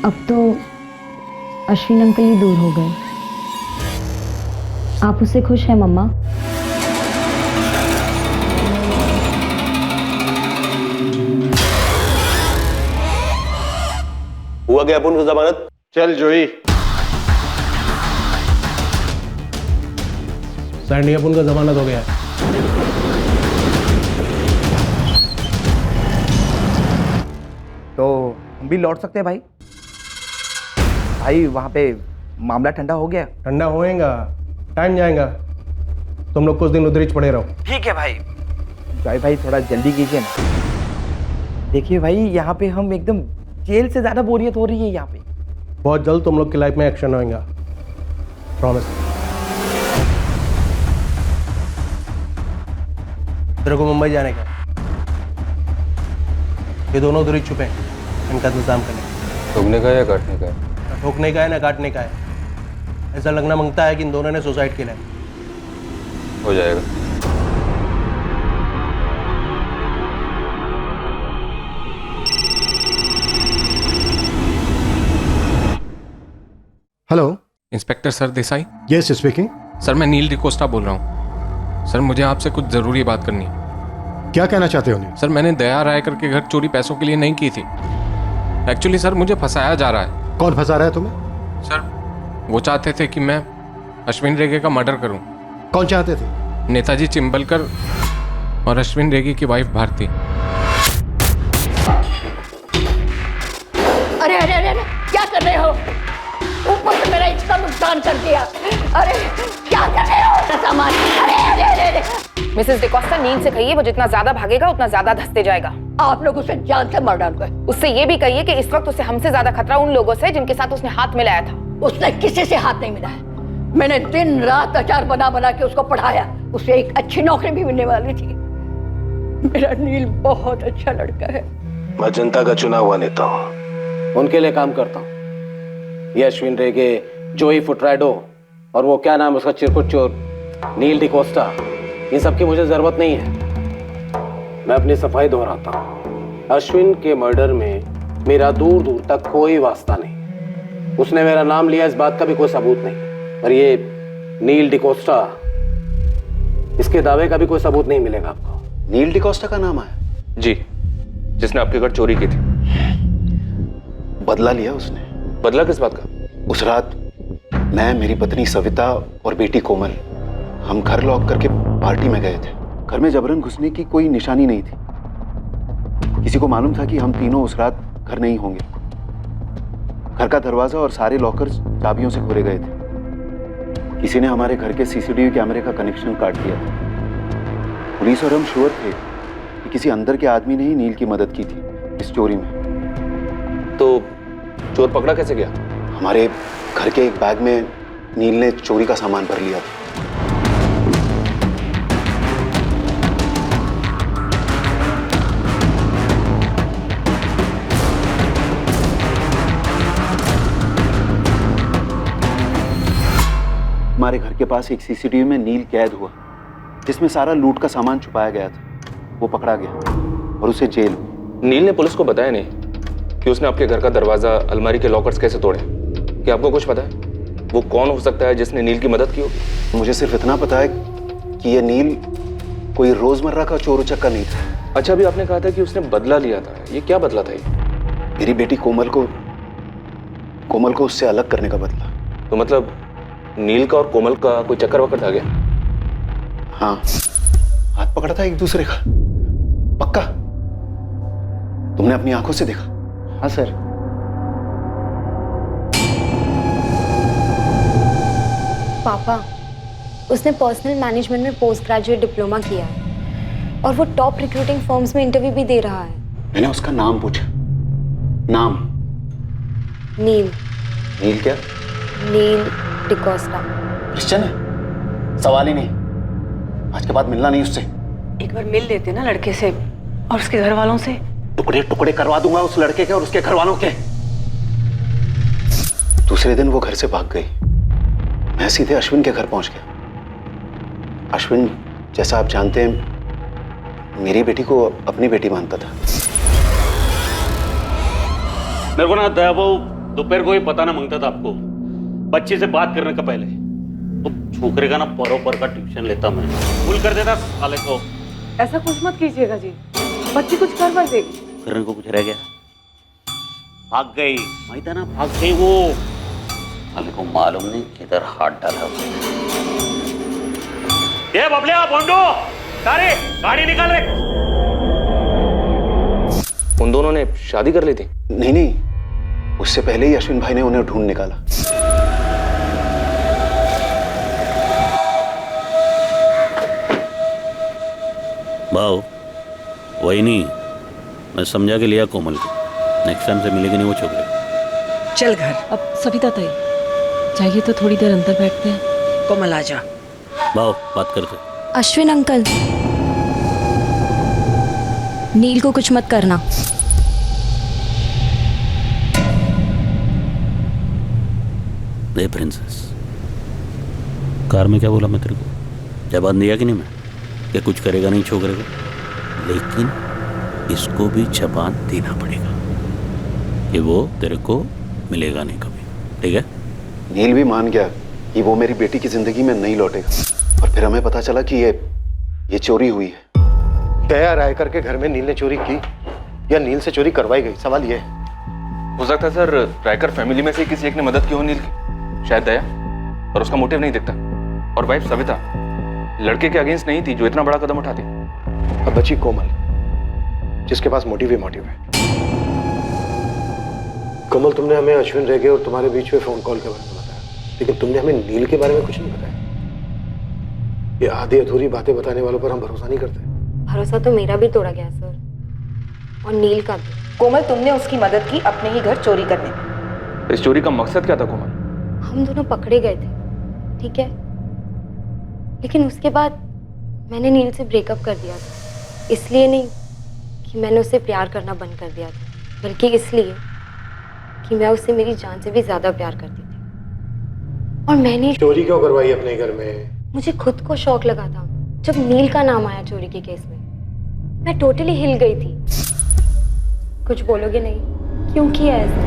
अब तो अश्विन अंकल ही दूर हो गए। आप उससे खुश हैं मम्मा? हुआ क्या अपन को जमानत? चल जोई। सैंडी, अपन का जमानत हो गया है। तो हम भी लौट सकते हैं भाई? भाई वहाँ पे मामला ठंडा हो गया। ठंडा होएगा, टाइम जाएगा। तुम लोग कुछ दिन उधर ही पड़े रहो। ठीक है भाई। भाई थोड़ा जल्दी कीजिए ना। देखिए भाई, यहाँ पे हम एकदम जेल से ज्यादा बोरियत हो रही है यहाँ पे। बहुत जल्द तुम लोग की लाइफ में एक्शन होएगा, प्रॉमिस। तेरे को मुंबई जाने का, ये दोनों उधर ही छुपे हैं, इनका इंतजाम करने। ठोकने का या काटने का है? ना ठोकने का है ना काटने का है। ऐसा लगना मांगता है कि इन दोनों ने सुसाइड किया है। हो जाएगा। Hello, inspector sir Desai. Yes speaking. Sir मैं नील डिकोस्टा बोल रहा हूँ। सर मुझे आपसे कुछ ज़रूरी बात करनी है। क्या कहना चाहते हो नील? सर मैंने दया रायकर के घर चोरी पैसों के लिए नहीं की थी। एक्चुअली सर मुझे फंसाया जा रहा है। कौन फंसा रहा है तुम्हें? सर वो चाहते थे कि मैं अश्विन रेगे का मर्डर करूं। कौन चाहते थे? नेताजी चिंबलकर और अश्विन रेगे की वाइफ भारती। अरे अरे अरे अरे, क्या कर रहे हो? ऊपर से मेरा इतना नुकसान कर दिया। अरे क्या कर रहे हो? सामान। अरे अरे अरे अरे। मिसेस डिकोस्टा, नील से कहिए वो जितना ज्यादा भागेगा उतना ज्यादा धंसते जाएगा। आप लोग उसे जान से मार डालोगे। उससे ये भी कहिए कि इस वक्त उसे हमसे ज्यादा खतरा उन लोगों से जिनके साथ उसने हाथ मिलाया था। उसने किसी से हाथ नहीं मिलाया। मैंने दिन रात अचार बना बना के उसको पढ़ाया। उसे एक अच्छी नौकरी भी मिलने वाली थी। मेरा नील बहुत अच्छा लड़का है। मैं जनता का चुना हुआ नेता हूँ, उनके लिए काम करता हूँ। ये अश्विन रेगे, जोई फुटराडो और वो क्या नाम उसका चिरकुट चोर नील डिकोस्टा, इन सब की मुझे जरूरत नहीं है। मैं अपनी सफाई दोहराता हूँ। अश्विन के मर्डर में मेरा दूर दूर तक कोई वास्ता नहीं। उसने मेरा नाम लिया, इस बात का भी कोई सबूत नहीं। और ये नील डिकोस्टा, इसके दावे का भी कोई सबूत नहीं मिलेगा आपको। नील डिकोस्टा का नाम आया? जी, जिसने आपके घर चोरी की थी। बदला लिया उसने। बदला किस बात का? उस रात मैं, मेरी पत्नी सविता और बेटी कोमल, हम घर लॉक करके पार्टी में गए थे। घर में जबरन घुसने की कोई निशानी नहीं थी। किसी को मालूम था कि हम तीनों उस रात घर नहीं होंगे। घर का दरवाजा और सारे लॉकर्स चाबियों से खोले गए थे। किसी ने हमारे घर के सीसीटीवी कैमरे का कनेक्शन काट दिया था। पुलिस और हम श्योर थे कि किसी अंदर के आदमी ने ही नील की मदद की थी इस चोरी में। तो चोर पकड़ा कैसे गया? हमारे घर के एक बैग में नील ने चोरी का सामान भर लिया था। हमारे घर के पास एक सीसीटीवी में नील कैद हुआ, जिसमें सारा लूट का सामान छुपाया गया था। वो पकड़ा गया और उसे जेल। नील ने पुलिस को बताया नहीं कि उसने आपके घर का दरवाजा, अलमारी के लॉकर्स कैसे तोड़े? क्या आपको कुछ पता है वो कौन हो सकता है जिसने नील की मदद की होगी? मुझे सिर्फ इतना पता है कि ये नील कोई रोजमर्रा का चोर उचक्का नहीं था। अच्छा, अभी आपने कहा था कि उसने बदला लिया था। ये क्या बदला था? ये मेरी बेटी कोमल को उससे अलग करने का बदला। तो मतलब नील का और कोमल का कोई चक्कर वक्कर था क्या? हाँ, हाथ पकड़ा था एक दूसरे का, पक्का। तुमने अपनी आंखों से देखा? हाँ सर। पापा, उसने पर्सनल मैनेजमेंट में पोस्ट ग्रेजुएट डिप्लोमा किया है और वो टॉप रिक्रूटिंग फर्म्स में इंटरव्यू भी दे रहा है। मैंने उसका नाम पूछा। नाम? नील। नील क्या? नील डिकोस्टा। क्रिश्चियन है? सवाल ही नहीं। आज के बाद मिलना नहीं उससे। एक बार मिल लेते ना लड़के से और उसके घर वालों से। टुकड़े टुकड़े करवा दूंगा उस लड़के के और उसके घर वालों के। दूसरे दिन वो घर से भाग गई। मैं सीधे अश्विन के घर पहुंच गया। अश्विन, जैसा आप जानते हैं, मेरी बेटी को अपनी बेटी मानता था। मेरे को ना दया वो दोपहर को ही पता ना मांगता था आपको, बच्चे से बात करने का पहले। तो छोकरे का ना परों पर का ट्यूशन लेता मैं, भूल कर देता साले को। ऐसा कुछ मत कीजिएगा जी, बच्ची कुछ कर मत देगी। करने को कुछ रह गया? भाग गई, माहित है ना, भाग गई वो। साले को मालूम नहीं किधर हाथ डाला उसने। ये बबलिया, बोंडो, तारे, गाड़ी निकाल रे। उन दोनों ने शादी कर ली थी? नहीं, उससे पहले ही अश्विन भाई ने उन्हें ढूंढ निकाला। भाव वही नहीं, मैं समझा के लिया कोमल को। नेक्स्ट टाइम से मिलेगी नहीं वो छोकरे। चल घर। अब सविता ताई चाहिए तो थोड़ी देर अंदर बैठते हैं। कोमल आ जा। भाव बात करते। अश्विन अंकल, नील को कुछ मत करना। दे प्रिंसेस, कार में क्या बोला मैं तेरे को? जवाब दिया कि नहीं मैं कि कुछ करेगा नहीं छोकरे को, लेकिन इसको भी जबान देना पड़ेगा कि वो तेरे को मिलेगा नहीं कभी, ठीक है? नील भी मान गया कि वो मेरी बेटी की जिंदगी में नहीं लौटेगा। और फिर हमें पता चला कि ये चोरी हुई है। दया रायकर के घर में नील ने चोरी की या नील से चोरी करवाई गई, सवाल ये है। हो सकता है सर रायकर फैमिली में से किसी एक ने मदद की हो नील की, शायद दया, और उसका मोटिव नहीं दिखता। और वाइफ सविता लड़के के अगेंस्ट नहीं थी जो इतना बड़ा कदम उठाती। अब बची कोमल, जिसके पास मोटिव ही मोटिव है। कोमल, तुमने हमें अश्विन रेगे और तुम्हारे बीच में फोन कॉल के बारे में बताया, लेकिन तुमने हमें नील के बारे में कुछ नहीं बताया। ये आधी अधूरी बातें बताने वालों पर हम भरोसा नहीं करते। भरोसा तो मेरा भी तोड़ा गया सर, और नील का भी। कोमल, तुमने उसकी मदद की अपने ही घर चोरी करने में। इस चोरी का मकसद क्या था कोमल? हम दोनों पकड़े गए थे, ठीक है, लेकिन उसके बाद मैंने नील से ब्रेकअप कर दिया था। इसलिए नहीं कि मैंने उससे प्यार करना बंद कर दिया था, बल्कि इसलिए कि मैं उससे मेरी जान से भी ज्यादा प्यार करती थी। और मैंने चोरी क्यों करवाई अपने घर में? मुझे खुद को शौक लगा था जब नील का नाम आया चोरी के केस में। मैं टोटली हिल गई थी। कुछ बोलोगे नहीं? क्यों किया ऐसा?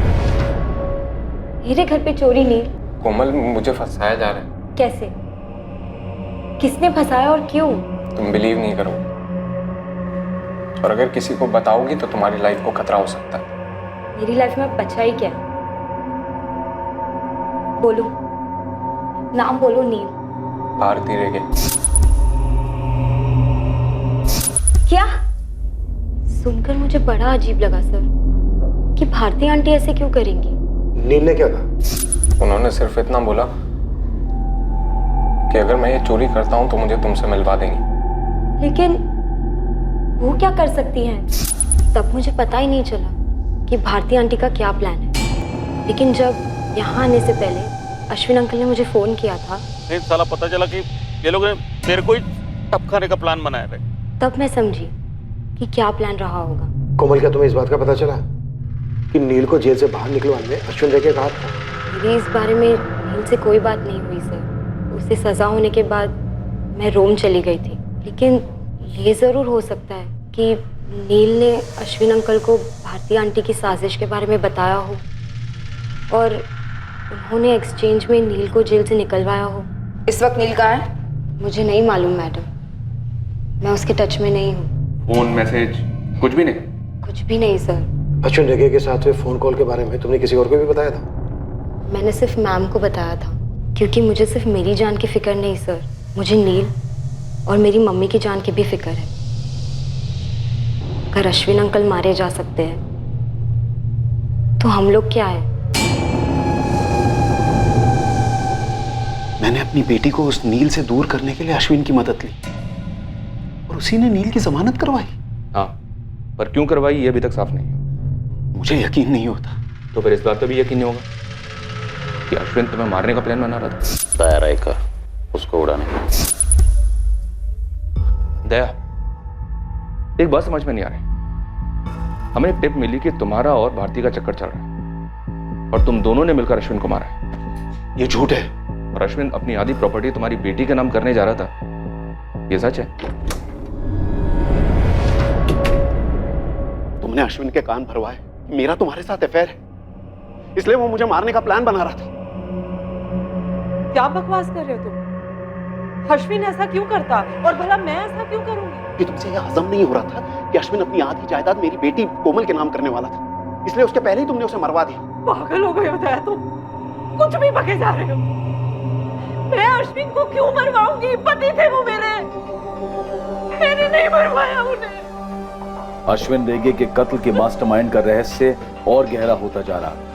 मेरे घर पे चोरी नील? कोमल, मुझे फंसाया जा रहा है। कैसे? किसने फंसाया और क्यों? तुम बिलीव नहीं करो, और अगर किसी को बताओगी तो तुम्हारी लाइफ को खतरा हो सकता है। मेरी लाइफ में बचा ही क्या? बोलो, नाम बोलो। नील। भारती रेगे। क्या? सुनकर मुझे बड़ा अजीब लगा सर, कि भारती आंटी ऐसे क्यों करेंगी? नील ने क्या कहा? उन्होंने सिर्फ इतना बोला कि अगर मैं ये चोरी करता हूं तो मुझे तुमसे मिलवा देंगी। लेकिन वो क्या कर सकती हैं? तब मुझे पता ही नहीं चला कि भारती आंटी का क्या प्लान है। लेकिन जब यहाँ आने से पहले अश्विन अंकल ने मुझे फोन किया था, साला पता चला कि ये लोग ने मेरे को ही टपकाने का प्लान बनाया था। तब मैं समझी कि क्या प्लान रहा होगा। कोमल, क्या तुम्हें इस बात का पता चला कि नील को जेल से बाहर निकलवाने में अश्विन रेगे का हाथ था? मेरी इस बारे में नील से कोई बात नहीं हुई सर। उसे उसे सज़ा होने के बाद मैं रोम चली गई थी। लेकिन ये ज़रूर हो सकता है कि नील ने अश्विन अंकल को भारती आंटी की साजिश के बारे में बताया हो और उन्होंने एक्सचेंज में नील को जेल से निकलवाया हो। इस वक्त नील कहाँ है? मुझे नहीं मालूम मैडम, मैं उसके टच में नहीं हूँ। फोन मैसेज कुछ भी नहीं? कुछ भी नहीं सर। अश्विन रेगे के साथ हुए फोन कॉल के बारे में तुमने किसी और को भी बताया था? मैंने सिर्फ मैम को बताया था, क्योंकि मुझे सिर्फ मेरी जान की फिक्र नहीं सर, मुझे नील और मेरी मम्मी की जान की भी फिक्र है। अगर अश्विन अंकल मारे जा सकते हैं तो हम लोग क्या है? मैंने अपनी बेटी को उस नील से दूर करने के लिए अश्विन की मदद ली और उसी ने नील की जमानत करवाई। हाँ, पर क्यों करवाई ये अभी तक साफ नहीं है। मुझे यकीन नहीं होता। तो फिर इस बात पे भी यकीन नहीं होगा कि अश्विन तुम्हें मारने का प्लान बना रहा था? दया रायकर उसको उड़ाने का। दया, एक बात समझ में नहीं आ रही। हमें एक टिप मिली कि तुम्हारा और भारती का चक्कर चल रहा है और तुम दोनों ने मिलकर अश्विन को मारा है। ये झूठ है। और अश्विन अपनी आधी प्रॉपर्टी तुम्हारी बेटी के नाम करने जा रहा था, ये सच है? तुमने अश्विन के कान भरवाए मेरा तुम्हारे साथ अफेयर है, इसलिए वो मुझे मारने का प्लान बना रहा था। क्या बकवास कर रहे हो तुम? अश्विन ऐसा क्यों करता और भला मैं ऐसा क्यों करूंगी? कि तुमसे यह हजम नहीं हो रहा था कि अश्विन अपनी आधी जायदाद मेरी बेटी कोमल के नाम करने वाला था, इसलिए उसके पहले ही तुमने उसे मरवा दिया। पागल हो गए हो दया तुम, कुछ भी बके जा रहे हो। मैं अश्विन को क्यों मरवाऊंगी? पति थे वो मेरे, मैंने नहीं मरवाया उन्हें। अश्विन रेगे के कत्ल के मास्टरमाइंड का रहस्य और गहरा होता जा रहा है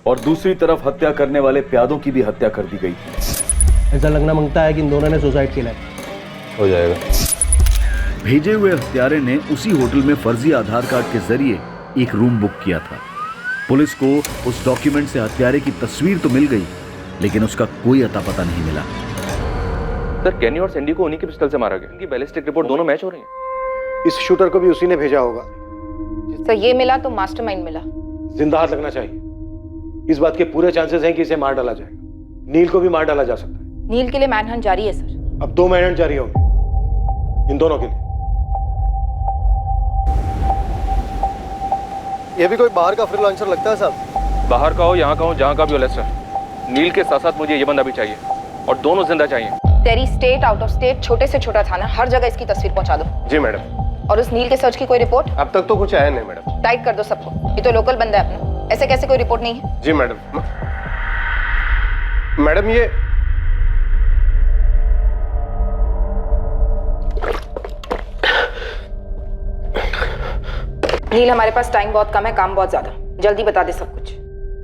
और दूसरी तरफ हत्या करने वाले प्यादों की भी हत्या कर दी गई थी। ऐसा लगना मांगता है कि इन दोनों ने सुसाइड किया है। हो जाएगा। भेजे हुए हत्यारे ने उसी होटल में फर्जी आधार कार्ड के जरिए एक रूम बुक किया था। पुलिस को उस डॉक्यूमेंट से हत्यारे की तस्वीर तो मिल गई, लेकिन उसका कोई अता पता नहीं मिला। सर, कैनी और सैंडी को उन्हीं के पिस्टल से मारा गया। इनकी बैलिस्टिक रिपोर्ट दोनों मैच हो रही है। इस शूटर को भी उसी ने भेजा होगा। तो ये मिला तो मास्टरमाइंड मिला। जिंदा हाथ लगना चाहिए। इस बात के पूरे चांसेस हैं कि इसे मार डाला जाएगा। नील को भी मार डाला जा सकता है। नील के लिए मैनहंट जारी है सर। अब 2 मैनहंट जारी होंगे इन दोनों के लिए। ये भी कोई बाहर का फ्रीलांसर लगता है साहब। बाहर का हो, यहाँ का हो, जहाँ का भी हो लेस्टर, नील के साथ साथ मुझे ये बंदा भी चाहिए और दोनों जिंदा चाहिए। तेरी स्टेट, आउट ऑफ स्टेट, छोटे से छोटा थाना, हर जगह इसकी तस्वीर पहुंचा दो। जी मैडम। और उस नील के सर्च की कोई रिपोर्ट? अब तक तो कुछ आया नहीं मैडम। टाइट कर दो सबको, ये तो लोकल बंदा है अपना, ऐसे कैसे कोई रिपोर्ट नहीं है? जी मैडम। मैडम ये नील, हमारे पास टाइम बहुत कम है, काम बहुत ज्यादा, जल्दी बता दे सब कुछ।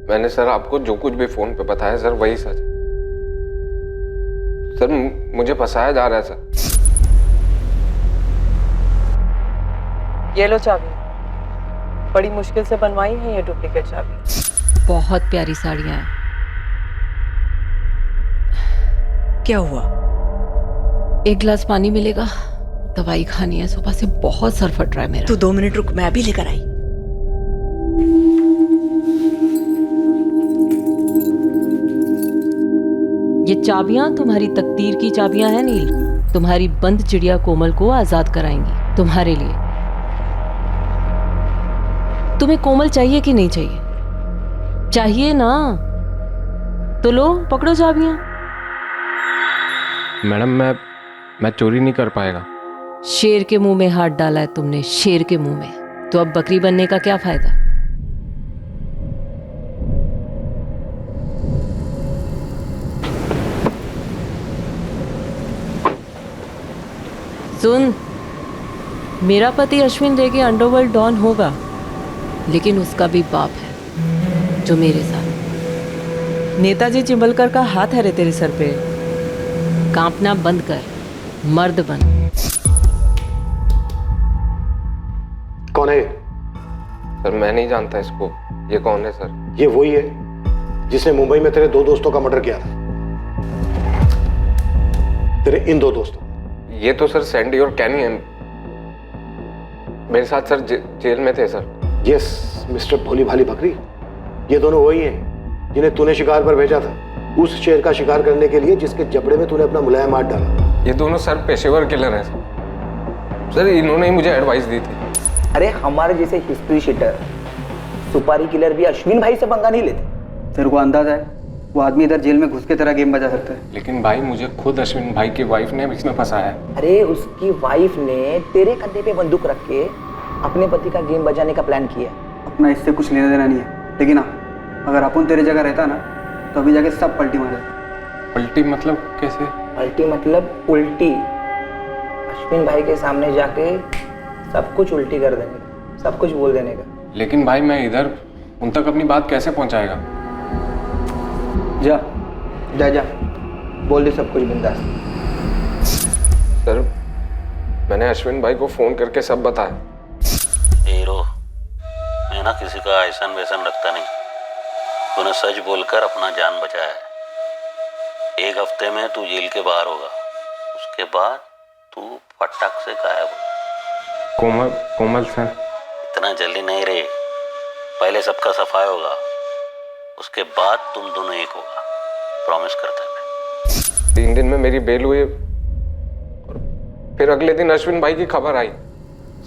मैंने सर आपको जो कुछ भी फोन पे बताया सर वही सच। सर मुझे फंसाया जा रहा है सर। ये लो चाबी, बड़ी मुश्किल से बनवाई है ये डुप्लीकेट चाबी। बहुत प्यारी साड़ियां हैं। क्या हुआ? एक गिलास पानी मिलेगा? दवाई खानी है, सुबह से बहुत सर फट रहा है मेरा। तू 2 मिनट रुक, मैं अभी लेकर आई। ये चाबियां तुम्हारी तकदीर की चाबियां हैं नील। तुम्हारी बंद चिड़िया कोमल को आजाद कराएंगी तुम्हारे लिए। तुम्हें कोमल चाहिए कि नहीं चाहिए? चाहिए ना? तो लो, पकड़ो चाबियां। मैडम मैं चोरी नहीं कर पाएगा। शेर के मुंह में हाथ डाला है तुमने, शेर के मुंह में, तो अब बकरी बनने का क्या फायदा? सुन, मेरा पति अश्विन रेगे अंडरवर्ल्ड डॉन होगा, लेकिन उसका भी बाप है जो मेरे साथ। नेताजी चिंबलकर का हाथ है रे तेरे सर पे। कांपना बंद कर, मर्द बन। कौन है? सर मैं नहीं जानता इसको। ये कौन है सर? ये वही है जिसने मुंबई में तेरे 2 दोस्तों का मर्डर किया था। तेरे इन 2 दोस्तों। ये तो सर सैंडी और कैनी हैं। मेरे साथ सर जेल में थे सर। यस मिस्टर भोली भाली बकरी, ये दोनों वही हैं जिन्हें तूने शिकार पर भेजा था, उस शेर का शिकार करने के लिए जिसके जबड़े में तूने अपना मुलायम हाथ डाला। ये दोनों सर पेशेवर किलर हैं सर, इन्होंने ही मुझे एडवाइस दी थी। अरे हमारे जैसे हिस्ट्री शीटर, सुपारी किलर भी अश्विन भाई से पंगा नहीं लेते। तेरे को अंदाजा है वो आदमी इधर जेल में घुस के तरह गेम बजा सकता है। लेकिन भाई मुझे खुद अश्विन भाई की वाइफ ने इसमें फंसाया है। अरे उसकी वाइफ ने तेरे कंधे पे बंदूक रख के अपने पति का गेम बजाने का प्लान किया। अपना इससे कुछ लेना देना नहीं है, लेकिन हाँ अगर अपन तेरे जगह रहता ना तो अभी जाके सब पलटी मारे। पलटी मतलब कैसे? पलटी मतलब उल्टी। अश्विन भाई के सामने जाके सब कुछ उल्टी कर देने का, सब कुछ बोल देने का। लेकिन भाई मैं इधर उन तक अपनी बात कैसे पहुंचाएगा? जा जा जा बोल दे सब कुछ बिंदास। सर मैंने अश्विन भाई को फोन करके सब बताया। हीरो, मैं ना किसी का ऐसन वैसन रखता नहीं। तूने सच बोलकर अपना जान बचाया है। 1 हफ्ते में तू जेल के बाहर होगा, उसके बाद तू फटाक से गायब हो। कोमल सर, इतना जल्दी नहीं रे, पहले सबका सफाई होगा, उसके बाद तुम दोनों एक होगा, प्रॉमिस करता मैं। 3 दिन में मेरी बेल हुई, फिर अगले दिन अश्विन भाई की खबर आई।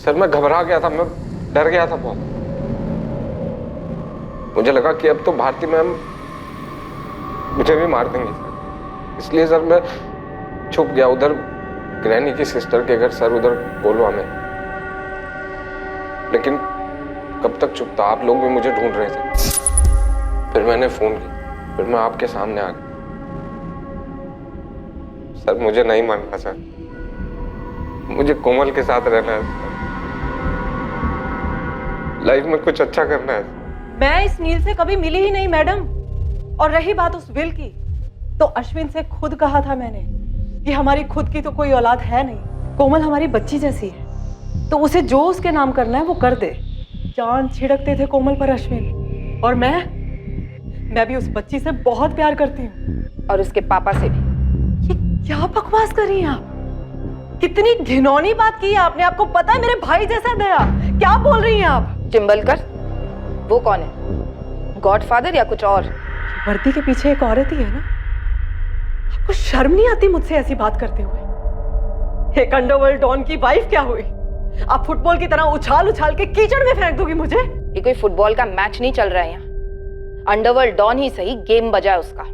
सर मैं घबरा गया था, मैं डर गया था बहुत। मुझे लगा कि अब तो भारती मैम मुझे भी मार देंगी सर, इसलिए सर मैं छुप गया उधर ग्रैनी की सिस्टर के घर, सर उधर कोलवा में। लेकिन कब तक छुपता, आप लोग भी मुझे ढूंढ रहे थे। फिर मैंने फोन किया, फिर मैं आपके सामने आ गया। सर मुझे नहीं मानना सर, मुझे कोमल के साथ रहना है, लाइफ में कुछ अच्छा करना है। मैं इस नील से कभी मिली ही नहीं मैडम। और रही बात उस विल की, तो अश्विन से खुद कहा था मैंने कि हमारी खुद की तो कोई औलाद है नहीं, कोमल हमारी बच्ची जैसी है, तो उसे जो उसके नाम करना है वो कर दे। जान छिड़कते थे कोमल पर अश्विन, और मैं भी उस बच्ची से बहुत प्यार करती हूँ, और उसके पापा से भी। ये क्या बकवास कर रही हैं आप? कितनी घिनौनी बात की है आपने। आपको पता है मेरे भाई जैसा दया, क्या बोल रही हैं आप? चिंबलकर, वो कौन है? गॉडफादर या कुछ और? वर्दी के पीछे एक औरत ही है ना। आपको शर्म नहीं आती मुझसे ऐसी बात करते हुए? एक अंडरवर्ल्ड डॉन की वाइफ क्या हुई? आप फुटबॉल की तरह उछाल उछाल के कीचड़ में फेंक दोगी मुझे? ये कोई फुटबॉल का मैच नहीं चल रहा है यहाँ। अंडरवर्ल्ड डॉन ही सही, गेम बजा है उसका।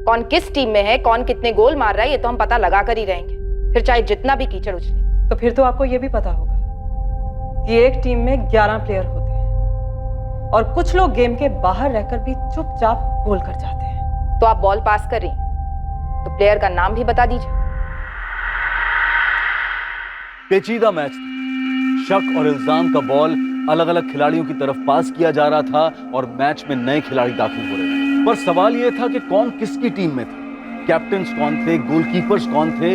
कौन किस टीम में है, कौन कितने गोल मार रहा है, ये तो हम पता लगा कर ही रहेंगे, फिर चाहे जितना भी कीचड़ उछले। तो फिर तो आपको ये भी पता होगा कि एक टीम में 11 प्लेयर होते हैं, और कुछ लोग गेम के बाहर रहकर भी चुपचाप गोल कर जाते हैं। तो आप बॉल पास कर रही, तो प्लेयर का नाम भी बता दीजिए। पेचीदा मैच था। शक और इल्जाम का बॉल अलग अलग खिलाड़ियों की तरफ पास किया जा रहा था और मैच में नए खिलाड़ी दाखिल हो रहे थे। पर सवाल यह था कि कौन किसकी टीम में था, कैप्टन्स कौन थे, गोलकीपर्स कौन थे,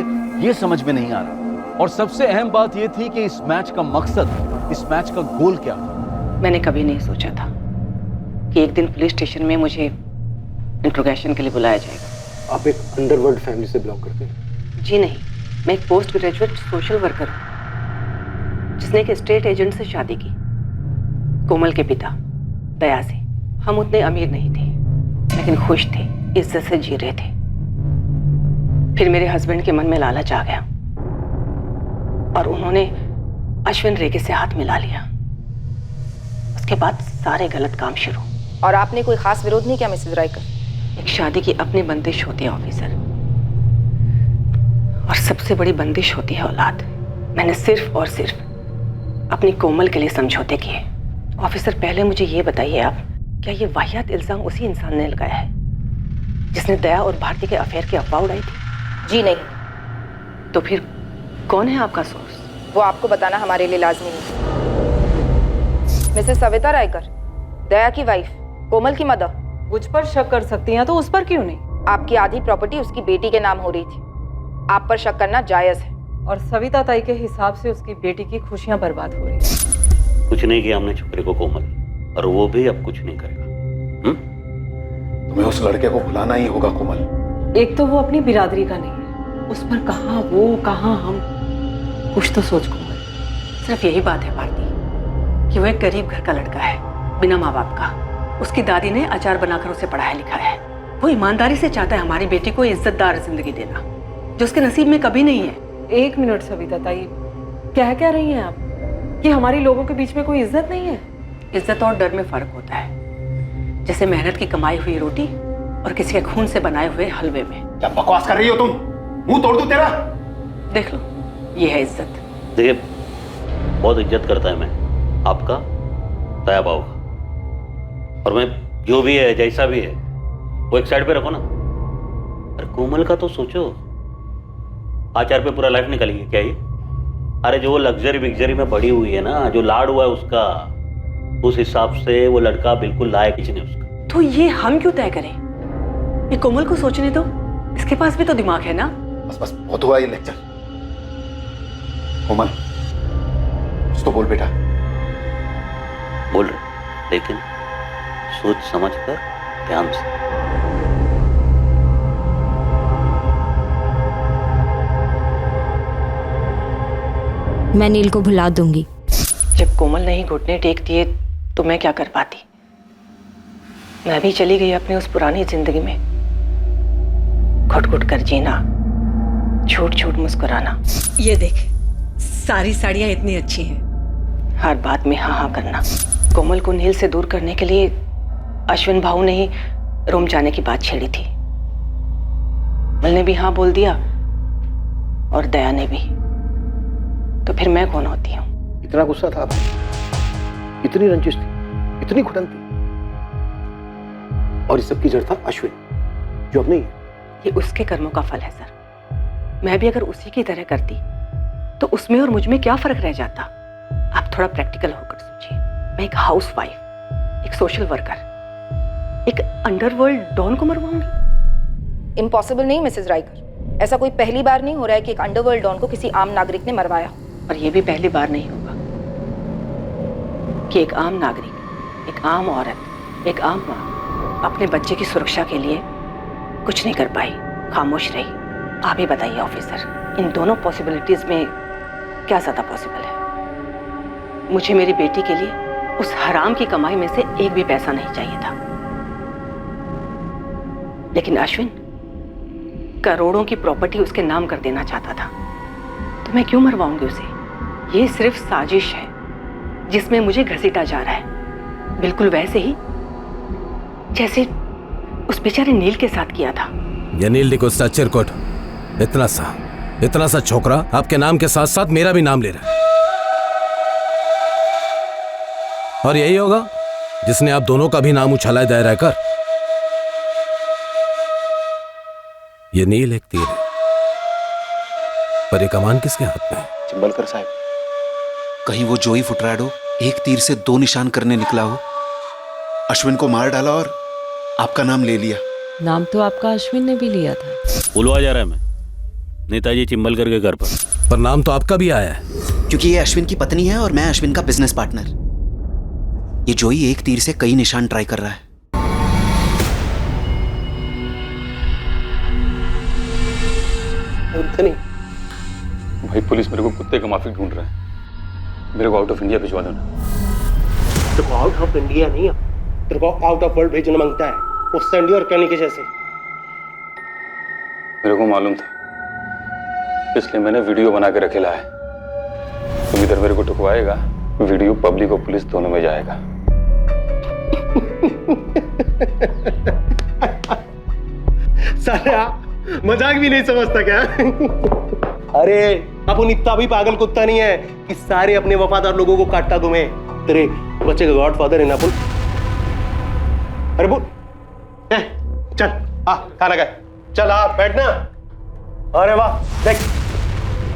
यह समझ में नहीं आ रहा। और सबसे अहम बात यह थी कि इस मैच का मकसद, इस मैच का गोल क्या था। मैंने कभी नहीं सोचा था कि एक दिन पुलिस स्टेशन में मुझे इंट्रोगेशन के लिए बुलाया जाएगा। आप एक अंडरवर्ल्ड फैमिली से बिलोंग करते हैं? जी नहीं, मैं एक पोस्ट ग्रेजुएट सोशल वर्कर हूँ जिसने एक स्टेट एजेंट से शादी की, कोमल के पिता दया से। हम उतने अमीर नहीं थे, लेकिन खुश थे, इज्जत से जी रहे थे। फिर मेरे हस्बैंड के मन में लालच आ गया और उन्होंने अश्विन रेगे से हाथ मिला लिया। उसके बाद सारे गलत काम शुरू। और आपने कोई खास विरोध नहीं किया मिसेस रायकर? एक शादी की अपनी बंदिश होती है ऑफिसर, और सबसे बड़ी बंदिश होती है औलाद। मैंने सिर्फ और सिर्फ अपनी कोमल के लिए समझौते किए। ऑफिसर पहले मुझे ये बताइए आप, क्या ये वाहियात इल्जाम उसी इंसान ने लगाया है जिसने दया और भारती के अफेयर की अफवाह उड़ाई थी? जी नहीं। तो फिर कौन है आपका सोर्स? वो आपको बताना हमारे लिए लाजमी नहीं। मिसेस सविता रायकर, दया की वाइफ, कोमल की मदर। मुझ पर शक कर सकती हैं तो उस पर क्यों नहीं? आपकी आधी प्रॉपर्टी उसकी बेटी के नाम हो रही थी, आप पर शक करना जायज है। और सविता ताई के हिसाब से उसकी बेटी की खुशियां बर्बाद हो रही हैं। कुछ नहीं किया हमने छोकरे को कोमल, और वो भी अब कुछ नहीं करेगा। तुम्हें उस लड़के को बुलाना ही होगा कोमल। एक तो वो अपनी बिरादरी का नहीं है, उस पर कहाँ वो कहाँ हम, कुछ तो सोच कोमल। सिर्फ यही बात है भारती कि वो एक गरीब घर का लड़का है, बिना माँ बाप का। उसकी दादी ने अचार बनाकर उसे पढ़ाया लिखाया है। वो ईमानदारी से चाहता है हमारी बेटी को इज्जतदार जिंदगी देना, जो उसके नसीब में कभी नहीं है। एक मिनट सविता ताई, क्या रही हैं आप कि हमारी लोगों के बीच में कोई इज्जत नहीं है? इज्जत और डर में फर्क होता है, जैसे मेहनत की कमाई हुई रोटी और किसी के खून से बनाए हुए हलवे में। क्या बकवास कर रही हो तुम? मुंह तोड़ दूं तेरा? देख लो, ये है इज्जत। देखिए, बहुत इज्जत करता है मैं आपका, दया भाव का, और मैं जो भी है जैसा भी है वो एक साइड पे रखो ना। अरे कोमल का तो सोचो, आचार पे पूरा लाइफ निकलेगी क्या ये? अरे जो लग्जरी विग्जरी में बड़ी हुई है ना, जो लाड हुआ है उसका, उस हिसाब से वो लड़का बिल्कुल लायक ही नहीं उसका। तो ये हम क्यों तय करें? ये कोमल को सोचने दो, इसके पास भी तो दिमाग है ना। बस बस, बहुत हुआ ये लेक्चर। कोमल, कुछ तो बोल बेटा। बोल रहे, लेकिन सोच समझ कर, ध्यान से। मैं नील को भुला दूंगी। जब कोमल ने ही घुटने टेक दिए तो मैं क्या कर पाती? मैं भी चली गई अपनी उस पुरानी जिंदगी में, घुट घुट कर जीना, झूठ झूठ मुस्कुराना। ये देख, सारी साड़ियां इतनी अच्छी हैं, हर बात में हाँ हाँ करना। कोमल को नील से दूर करने के लिए अश्विन भाऊ ने ही रोम जाने की बात छेड़ी थी। कोमल ने भी हाँ बोल दिया और दया ने भी, तो फिर मैं कौन होती हूँ? इतना गुस्सा था आप, इतनी रंजिश थी, इतनी घुटन थी, और इस सब की जड़ था अश्विन, जो अब नहीं है। ये उसके कर्मों का फल है सर। मैं भी अगर उसी की तरह करती तो उसमें और मुझ में क्या फर्क रह जाता? आप थोड़ा प्रैक्टिकल होकर सोचिए। मैं एक हाउसवाइफ, एक सोशल वर्कर, एक अंडरवर्ल्ड डॉन को मरवाऊंगी? इम्पॉसिबल नहीं मिसेस राइकर, ऐसा कोई पहली बार नहीं हो रहा है कि एक अंडरवर्ल्ड डॉन को किसी आम नागरिक ने मरवाया। और ये भी पहली बार नहीं होगा कि एक आम नागरिक, एक आम औरत, एक आम माँ अपने बच्चे की सुरक्षा के लिए कुछ नहीं कर पाई, खामोश रही। आप ही बताइए ऑफिसर, इन दोनों पॉसिबिलिटीज में क्या ज्यादा पॉसिबल है? मुझे मेरी बेटी के लिए उस हराम की कमाई में से एक भी पैसा नहीं चाहिए था, लेकिन अश्विन करोड़ों की प्रॉपर्टी उसके नाम कर देना चाहता था, तो मैं क्यों मरवाऊंगी उसे? ये सिर्फ साजिश है जिसमें मुझे घसीटा जा रहा है, बिल्कुल वैसे ही जैसे उस बेचारे नील के साथ किया था। ये नील डिकोस्टा चिरकुट, इतना सा छोकरा आपके नाम के साथ साथ मेरा भी नाम ले रहा है, और यही होगा जिसने आप दोनों का भी नाम उछाला है दया रहकर। ये नील एक तीर है, पर ये कमान किसके हाथ में है? चिंबलकर साहब, कहीं वो जोई फुटराडो एक तीर से दो निशान करने निकला हो, अश्विन को मार डाला और आपका नाम ले लिया। नाम तो आपका अश्विन ने भी लिया था। बुलवा जा रहा है मैं नेताजी चिंबलकर के घर पर नाम तो आपका भी आया है, क्योंकि ये अश्विन की पत्नी है और मैं अश्विन का बिजनेस पार्टनर। ये जोई एक तीर से कई निशान ट्राई कर रहा है। नहीं भाई, पुलिस मेरे को कुत्ते का माफिक ढूंढ रहा है, मेरे को आउट ऑफ इंडिया भिजवा देना। तेरे को आउट ऑफ इंडिया नहीं, तेरे को आउट ऑफ वर्ल्ड भेजना मांगता है, वो सैंडी और कैनी के जैसे। मेरे को मालूम था, इसलिए मैंने वीडियो बना के रखेला है। तुम इधर मेरे को टुकवाएगा, वीडियो पब्लिक और पुलिस दोनों में जाएगा। साला मजाक भी नहीं समझता क्या? अरे अपन इतना भी पागल कुत्ता नहीं है कि सारे अपने वफादार लोगों को काटता घूमे। तेरे बच्चे का गॉडफादर है ना अपन। अरे बोल, चल आ खाना खाए, चल आ बैठना। अरे वाह, देख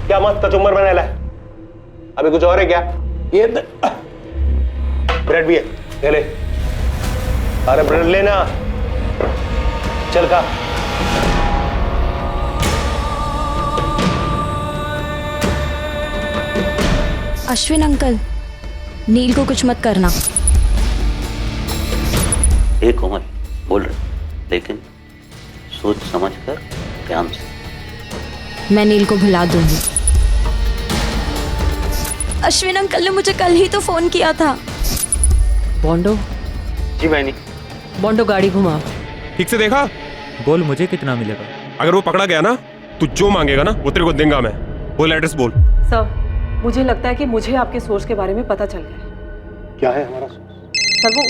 क्या मस्त कचुम्बर बना है। अभी कुछ और है क्या? ये ब्रेड भी है, ये ले। अरे ब्रेड लेना, चल खा। अश्विन अंकल, नील को कुछ मत करना। एक कोमल बोल रहे, लेकिन सोच समझ कर, ध्यान से। मैं नील को भुला दूंगी। अश्विन अंकल ने मुझे कल ही तो फोन किया था। बॉन्डो जी बहनी, बॉन्डो गाड़ी घुमाओ। ठीक से देखा? बोल मुझे कितना मिलेगा? अगर वो पकड़ा गया ना, तू जो मांगेगा ना वो तेरे को देंगे मैं। बोल एड्रेस बोल। सर मुझे लगता है कि मुझे आपके सोर्स के बारे में पता चल गया है। क्या है हमारा सोर्स? सर वो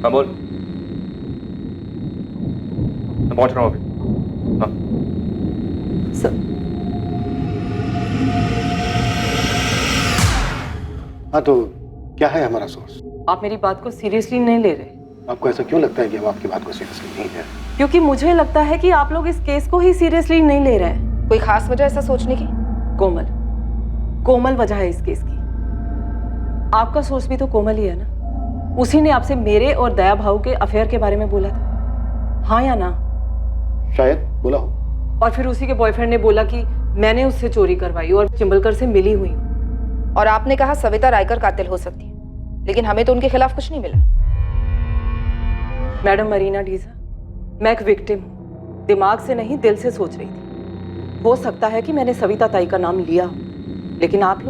हाँ बोल। मैं पहुंच रहा हूँ अभी। हाँ। हाँ तो क्या है हमारा सोर्स? आप मेरी बात को सीरियसली नहीं ले रहे। आपको ऐसा क्यों लगता है कि हम आपकी बात को सीरियसली नहीं ले रहे? क्योंकि मुझे लगता है कि आप लोग इस केस को ही सीरियसली नहीं ले रहे हैं। कोई खास वजह ऐसा सोचने की? कोमल वजह है इस केस की। आपका सोर्स भी तो कोमल ही है ना। उसी ने आपसे मेरे और दया भाऊ के अफेयर के बारे में बोला था, हाँ या ना? शायद बोला हो। और फिर उसी के बॉयफ्रेंड ने बोला कि मैंने उससे चोरी करवाई और चिंबलकर से मिली हुई हूँ। और आपने कहा सविता रायकर कातिल हो सकती है, लेकिन हमें तो उनके खिलाफ कुछ नहीं मिला। मैडम मरीना डीजा, मैं एक विक्टिम हूँ, दिमाग से नहीं दिल से सोच रही थी। हो सकता है कि मैंने सविता ताई का नाम लिया, लेकिन आप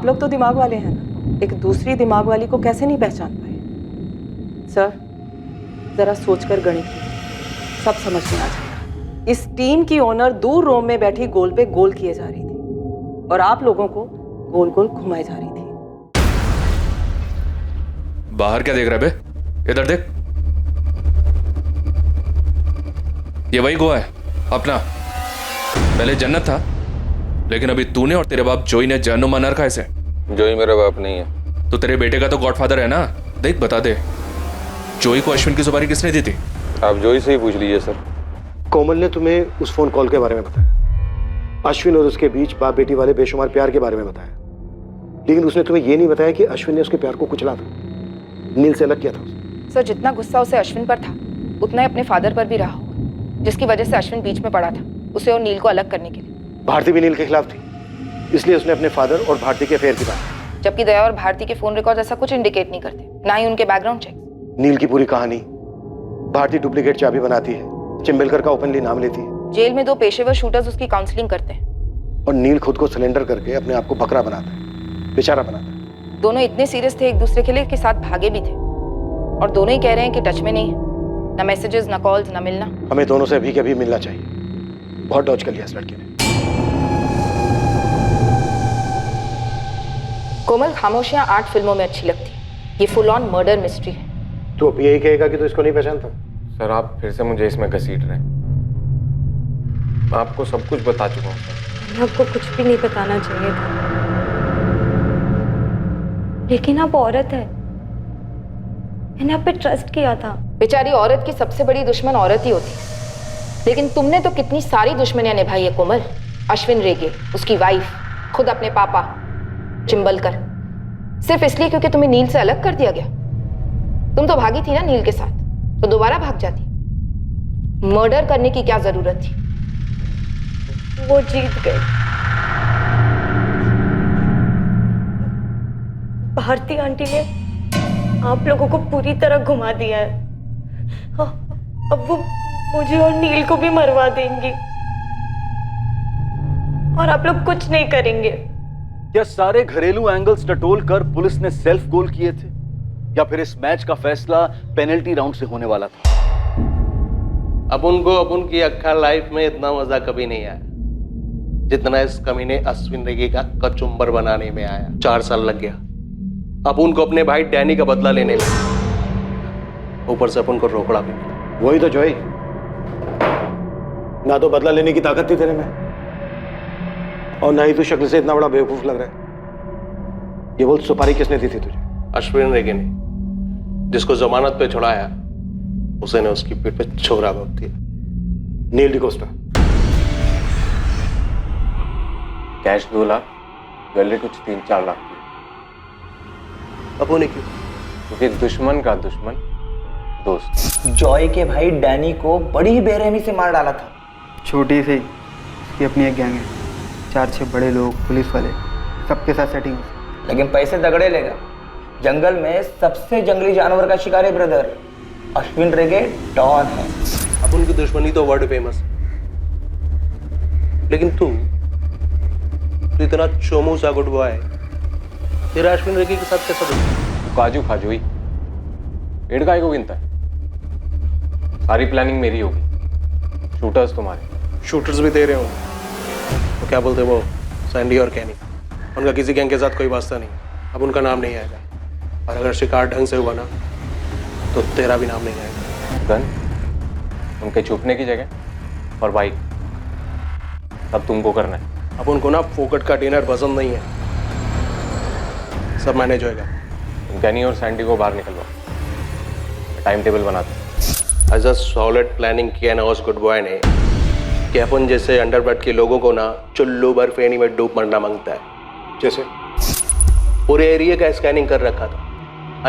लोग तो दिमाग वाले हैं ना, एक दूसरी दिमाग वाली को कैसे नहीं पहचान पाए? सर जरा सोचकर गणित कीजिए, सब समझ में आ जाएगा। इस टीम की ओनर दूर रोम में बैठी गोल पे गोल किए जा रही थी और आप लोगों को गोल गोल घुमाई जा रही थी। बाहर क्या देख रहा है बे? इधर देख। ये वही गोवा है अपना। पहले जन्नत था, लेकिन अभी तूने और तेरे बाप जोई ने जहन्नुम बना रखा है इसे। जोई मेरा बाप नहीं है। तो तेरे बेटे का तो गॉडफादर है ना। देख बता दे, जोई को अश्विन की सुपारी किसने दी थी? आप जोई से ही पूछ लीजिए सर। कोमल ने तुम्हें उस फोन कॉल के बारे में बताया, अश्विन और उसके बीच बाप बेटी वाले बेशुमार प्यार के बारे में बताया, लेकिन उसने तुम्हें यह नहीं बताया कि अश्विन ने उसके प्यार को कुचला था, नील से अलग किया था उसे। सर जितना गुस्सा उसे अश्विन पर था, उतना ही अपने फादर पर भी रहा होगा, जिसकी वजह से अश्विन बीच में पड़ा था उसे और नील को अलग करने के लिए। भारती भी नील के खिलाफ थी, इसलिए उसने अपने फादर और भारती के अफेयर की बात की। जबकि दया और भारती के फोन रिकॉर्ड ऐसा कुछ इंडिकेट नहीं करते, ना ही उनके बैकग्राउंड चेक। नील की पूरी कहानी, भारती डुप्लीकेट चाबी बनाती है, चिंबलकर का ओपनली नाम लेती है। जेल में 2 पेशेवर शूटर्स उसकी काउंसलिंग करते हैं और नील खुद को सिलेंडर करके अपने आप को बकरा बनाता है, बेचारा बनाता है। दोनों इतने सीरियस थे एक दूसरे के लिए कि साथ भागे भी थे, और दोनों ही कह रहे हैं कि टच में नहीं है, ना मैसेजेस, ना कॉल्स, ना मिलना। हमें दोनों से अभी के अभी मिलना चाहिए। बहुत डॉज कर लिया इस लड़के ने। कोमल, खामोशियां 8 फिल्मों में अच्छी लगती, ये फुल ऑन मर्डर मिस्ट्री है। तू अब यही कहेगा कि तू इसको नहीं पहचानता? सर आप फिर से मुझे इसमें घसीट रहे हैं। मैं आपको सब कुछ बता चुका हूँ सर। आपको कुछ भी नहीं बताना चाहिए था, लेकिन आप औरत है, मैंने आप पे ट्रस्ट किया था। बेचारी औरत की सबसे बड़ी दुश्मन औरत ही होती है, लेकिन तुमने तो कितनी सारी दुश्मनियां निभाई है कोमल। अश्विन रेगे, उसकी वाइफ, खुद अपने पापा चिंबलकर, सिर्फ इसलिए क्योंकि तुम्हें नील से अलग कर दिया गया। तुम तो भागी थी ना नील के साथ, तो दोबारा भाग जाती। मर्डर करने की क्या जरूरत थी? वो जीत गए। भारती आंटी ने आप लोगों को पूरी तरह घुमा दिया है। अब वो मुझे और नील को भी मरवा देंगी और आप लोग कुछ नहीं करेंगे। क्या सारे घरेलू एंगल्स टटोल कर पुलिस ने सेल्फ गोल किए थे, या फिर इस मैच का फैसला पेनल्टी राउंड से होने वाला था? अपन को अपन की अक्खा लाइफ में इतना मजा कभी नहीं आया जितना इस कमीने अश्विन रेगे का कचुम्बर बनाने में आया। 4 साल लग गया अपन को अपने भाई डैनी का बदला लेने में, ऊपर से अपन को रोकड़ा भी। वही तो जॉय, ना तो बदला लेने की ताकत थी तेरे में, और ना ही तू शक्ल से इतना बड़ा बेवकूफ लग रहा है। ये बोल, सुपारी किसने दी थी तुझे? अश्विन रेगे ने, जिसको जमानत पे छुड़ाया उसे ने उसकी पीठ पे छोरा भोग दिया। नील डिकोस्टा। कैश 2 लाख, ज्वेलरी कुछ 3-4 लाख की। अब उन्हें क्यों? क्योंकि दुश्मन का दुश्मन दोस्त। जॉय के भाई डैनी को बड़ी ही बेरहमी से मार डाला था। छोटी सी उसकी अपनी एक गैंग है, 4-6 बड़े लोग, पुलिस वाले, सबके साथ सेटिंग है। लेकिन पैसे तगड़े लेगा। जंगल में सबसे जंगली जानवर का शिकार है ब्रदर, अश्विन रेगे डॉन है। अब उनकी दुश्मनी तो वर्ल्ड फेमस है, लेकिन तू इतना चोमू सा गुड बॉय, तेरा अश्विन रेगे के साथ कैसा दुश्मन? काजू खाजू ही पेड़ काय को गिनता है? सारी प्लानिंग मेरी होगी, शूटर्स तुम्हारे। शूटर्स भी तेरे होंगे, तो क्या बोलते वो सैंडी और कैनी, उनका किसी गैंग के साथ कोई वास्ता नहीं, अब उनका नाम नहीं आएगा। और अगर शिकार ढंग से हुआ ना तो तेरा भी नाम नहीं आएगा। गन, उनके छुपने की जगह और बाइक सब तुमको करना है। अब उनको ना फोकट का डिनर पसंद नहीं है, सब मैनेज होएगा। कैनी और सैंडी को बाहर निकलवाओ, टाइम टेबल बनाते। एज अ सॉलिड प्लानिंग किया ना उस गुड बॉय ने कि अपन जैसे अंडरवर्ल्ड के लोगों को ना चुल्लू बर्फेनी में डूब मरना मांगता है। जैसे पूरे एरिया का स्कैनिंग कर रखा था,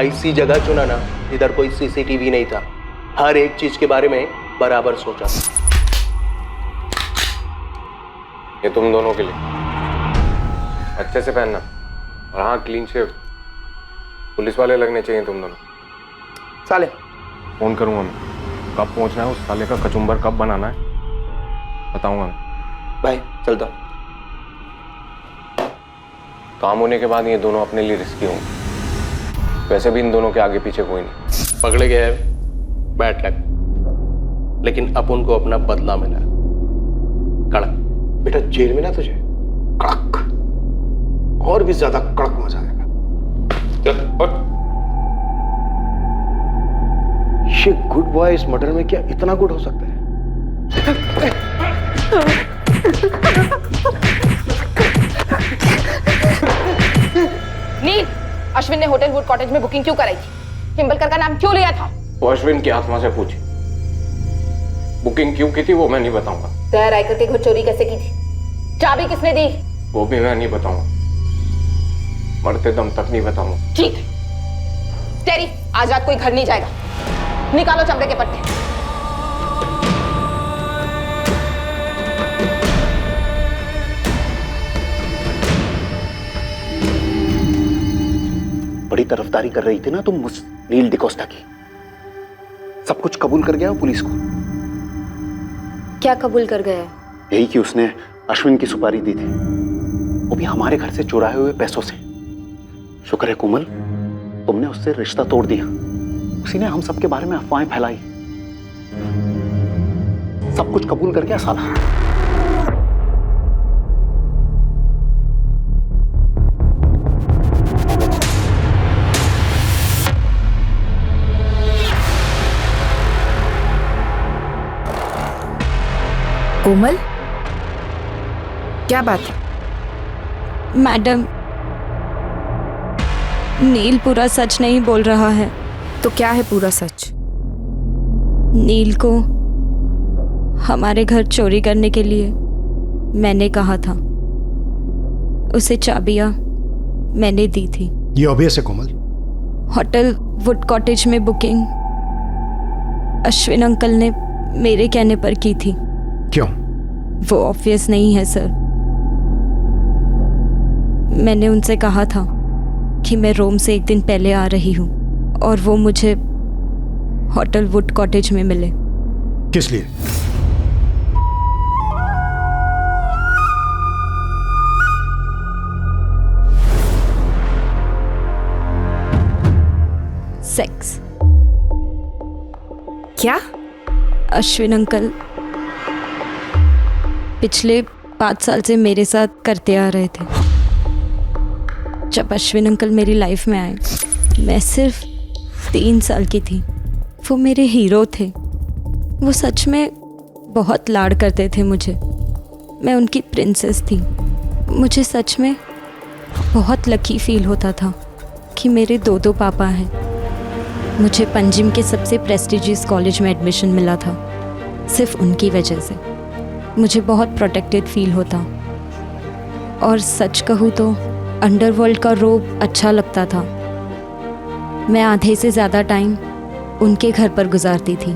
ऐसी जगह चुना ना इधर कोई सीसीटीवी नहीं था, हर एक चीज के बारे में बराबर सोचा। ये तुम दोनों के लिए, अच्छे से पहनना, और हाँ क्लीन शेव। पुलिस वाले लगने चाहिए तुम दोनों। साले फोन करूंगा मैं, कब पहुंचना है, उस साले का कचुम्बर कब बनाना है बताऊंगा मैं। भाई चलता। काम होने के बाद ये दोनों अपने लिए रिस्की होंगे, वैसे भी इन दोनों के आगे पीछे कोई नहीं। पकड़े गए हैं, बैड लक, लेकिन अपन को अपना बदला मिला। कड़क बेटा जेल में ना तुझे कड़क और भी ज्यादा कड़क मजा आएगा। चल उठ। ये गुड बॉय इस मर्डर में क्या इतना गुड हो सकता है? नील, अश्विन ने होटल वुड कॉटेज में बुकिंग क्यों कराई थी? चिंबलकर का नाम क्यों लिया था? वो अश्विन की आत्मा से पूछी, बुकिंग क्यों की थी वो मैं नहीं बताऊंगा। दया रायकर के घर चोरी कैसे की थी? चाबी किसने दी? वो भी मैं नहीं बताऊंगा, मरते दम तक नहीं बताऊंगा। ठीक है, तेरी आज रात कोई घर नहीं जाएगा, निकालो चमड़े के पट्टे। बड़ी तरफदारी कर रही थी ना तुम मुझ नील डिकोस्टा की, सब कुछ कबूल कर गया पुलिस को। क्या कबूल कर गया? यही कि उसने अश्विन की सुपारी दी थी, वो भी हमारे घर से चुराए हुए पैसों से। शुक्र है कोमल, तुमने उससे रिश्ता तोड़ दिया, उसी ने हम सबके बारे में अफवाहें फैलाई। सब कुछ कबूल कर गया साला। कोमल, क्या बात है? मैडम, नील पूरा सच नहीं बोल रहा है। तो क्या है पूरा सच? नील को हमारे घर चोरी करने के लिए मैंने कहा था, उसे चाबियां मैंने दी थी। ये ऑब्वियस है कोमल। होटल वुड कॉटेज में बुकिंग अश्विन अंकल ने मेरे कहने पर की थी। क्यों? वो ऑब्वियस नहीं है सर। मैंने उनसे कहा था कि मैं रोम से एक दिन पहले आ रही हूँ और वो मुझे होटल वुड कॉटेज में मिले। किस लिए? सेक्स। क्या? अश्विन अंकल पिछले 5 साल से मेरे साथ करते आ रहे थे। जब अश्विन अंकल मेरी लाइफ में आए, मैं सिर्फ 3 साल की थी। वो मेरे हीरो थे, वो सच में बहुत लाड करते थे मुझे। मैं उनकी प्रिंसेस थी। मुझे सच में बहुत लकी फील होता था कि मेरे 2 पापा हैं। मुझे पंजिम के सबसे प्रेस्टिजियस कॉलेज में एडमिशन मिला था सिर्फ उनकी वजह से। मुझे बहुत प्रोटेक्टेड फील होता, और सच कहूँ तो अंडरवर्ल्ड का रोब अच्छा लगता था। मैं आधे से ज़्यादा टाइम उनके घर पर गुजारती थी।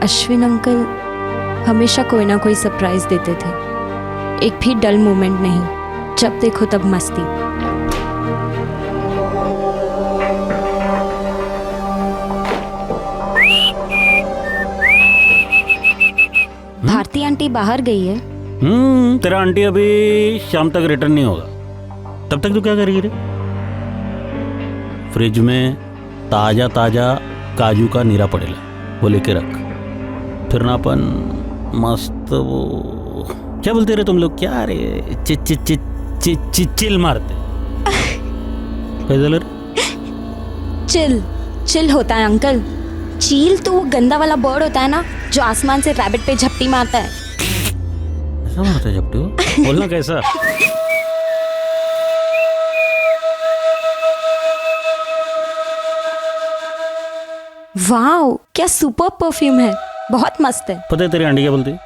अश्विन अंकल हमेशा कोई ना कोई सरप्राइज़ देते थे, एक भी डल मोमेंट नहीं, जब देखो तब मस्ती। भारती आंटी बाहर गई है। तेरा आंटी अभी शाम तक रिटर्न नहीं होगा, तब तक तू क्या करेगी रे? फ्रिज में ताजा ताजा काजू का नीरा पड़ेला, वो लेके रख। फिर ना अपन मस्त वो क्या बोलते रहे तुम लोग, क्या रे, चिल मारते रे? चिल होता है अंकल। चील तो वो गंदा वाला बर्ड होता है ना, जो आसमान से रैबिट पे झपटी मारता है। ऐसा मारता है झपटी? बोलना कैसा? वाओ, क्या सुपर परफ्यूम है, बहुत मस्त है। पता है तेरी आंटी क्या बोलती है?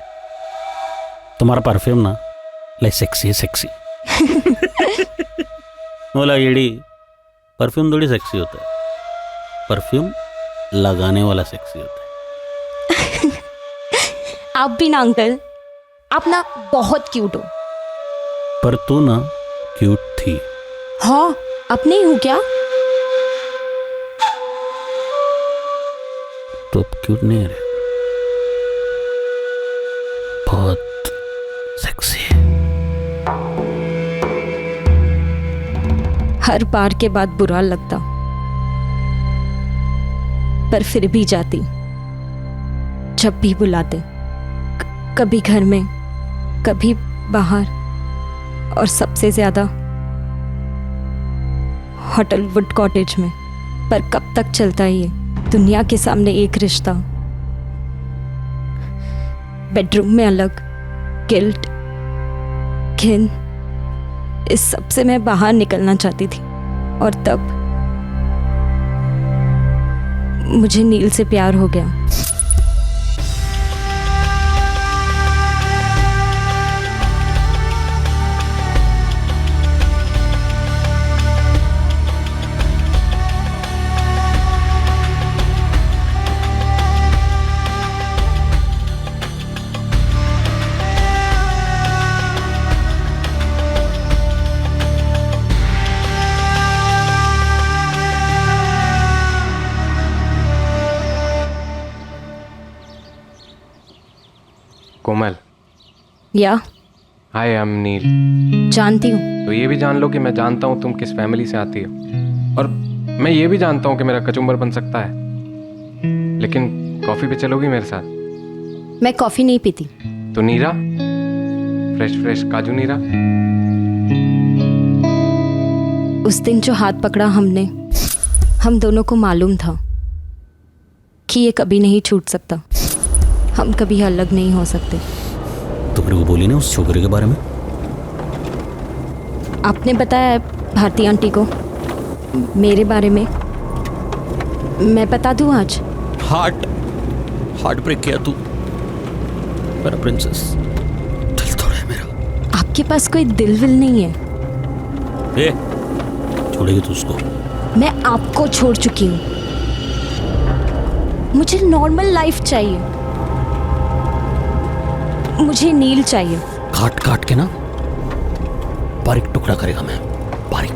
तुम्हारा परफ्यूम ना लाइक सेक्सी है, सेक्सी। बोला येड़ी, परफ्यूम थोड़ी सेक्सी होता है, परफ्यूम लगाने वाला सेक्सी होता है। आप भी ना अंकल, आप ना बहुत क्यूट हो। पर तू ना क्यूट थी। हाँ, अब नहीं हूँ क्या? तो अब क्यूट नहीं है, बहुत सेक्सी है। हर बार के बाद बुरा लगता, पर फिर भी जाती जब भी बुलाते, कभी घर में, कभी बाहर, और सबसे ज्यादा होटल वुड कॉटेज में। पर कब तक चलता है ये दुनिया के सामने एक रिश्ता? बेडरूम में अलग, गिल्ट, घिन, इस सब से मैं बाहर निकलना चाहती थी। और तब मुझे नील से प्यार हो गया। कोमल, या हाय, आई एम नील। जानती हूँ। तो ये भी जान लो कि मैं जानता हूँ तुम किस फैमिली से आती हो, और मैं ये भी जानता हूँ कि मेरा कचुम्बर बन सकता है, लेकिन कॉफी पे चलोगी मेरे साथ? मैं कॉफी नहीं पीती। तो नीरा, फ्रेश काजू नीरा। उस दिन जो हाथ पकड़ा हमने, हम दोनों को मालूम था कि ये कभी नहीं छूट सकता, हम कभी अलग नहीं हो सकते। तो मेरे को बोली ना उस छोकरे के बारे में? आपने बताया भारती आंटी को मेरे बारे में, मैं बता दूं आज? हार्ट ब्रेक किया तू मेरा प्रिंसेस। दिल तोड़ा है मेरा। आपके पास कोई दिल विल नहीं है? ए, छोड़ेगी तू उसको? मैं आपको छोड़ चुकी हूँ। मुझे नॉर्मल लाइफ चाहिए, मुझे नील चाहिए। काट के ना बारीक टुकड़ा करेगा मैं,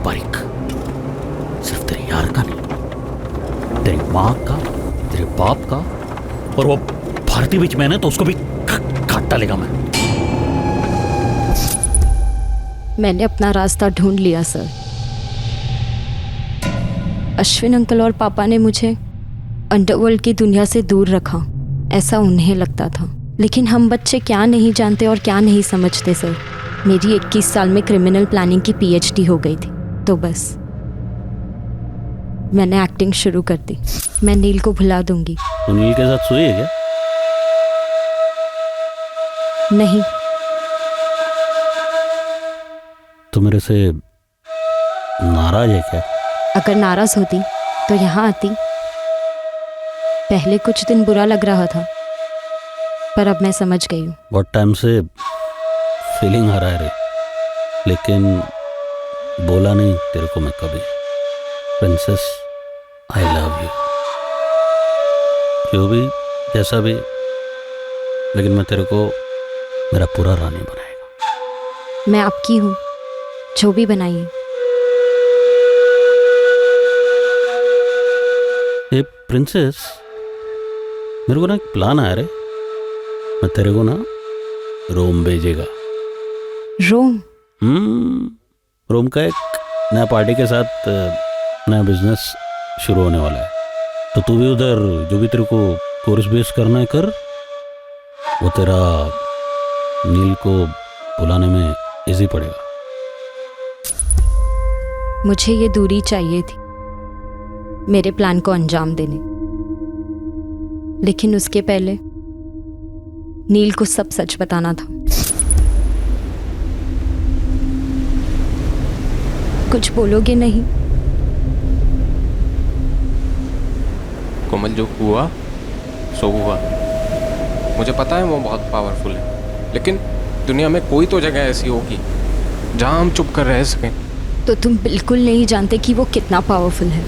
बारीक। सिर्फ तेरे यार का नहीं, तेरी माँ का, तेरे बाप का, और वो भारती बीच में है ना, तो उसको भी काट डालेगा मैं। मैंने अपना रास्ता ढूंढ लिया सर। अश्विन अंकल और पापा ने मुझे अंडरवर्ल्ड की दुनिया से दूर रखा, ऐसा उन्हें लगता था। लेकिन हम बच्चे क्या नहीं जानते और क्या नहीं समझते सर। मेरी 21 साल में क्रिमिनल प्लानिंग की PhD हो गई थी, तो बस मैंने एक्टिंग शुरू कर दी। मैं नील को भुला दूंगी। तो नील के साथ सोई है क्या? नहीं। तो मेरे से नाराज है क्या? अगर नाराज होती तो यहाँ आती। पहले कुछ दिन बुरा लग रहा था, पर अब मैं समझ गई हूँ। बहुत टाइम से फीलिंग आ रहा है रे, लेकिन बोला नहीं तेरे को मैं कभी। Princess, I love you. जो भी जैसा भी, लेकिन मैं तेरे को मेरा पूरा रानी बनाएगा। मैं आपकी हूँ, जो भी बनाइए। ए प्रिंसेस, मेरे को ना एक प्लान आया रे। मैं तेरे को ना रोम भेजेगा। रोम? रोम का एक नया पार्टी के साथ नया बिजनेस शुरू होने वाला है। तो तू भी उधर जो भी तेरे को कोर्स बेस करना है कर, वो तेरा नील को बुलाने में इजी पड़ेगा। मुझे ये दूरी चाहिए थी मेरे प्लान को अंजाम देने, लेकिन उसके पहले नील को सब सच बताना था। कुछ बोलोगे नहीं? कोमल, जो हुआ सो हुआ। मुझे पता है वो बहुत पावरफुल है, लेकिन दुनिया में कोई तो जगह ऐसी होगी जहां हम चुप कर रह सकें। तो तुम बिल्कुल नहीं जानते कि वो कितना पावरफुल है।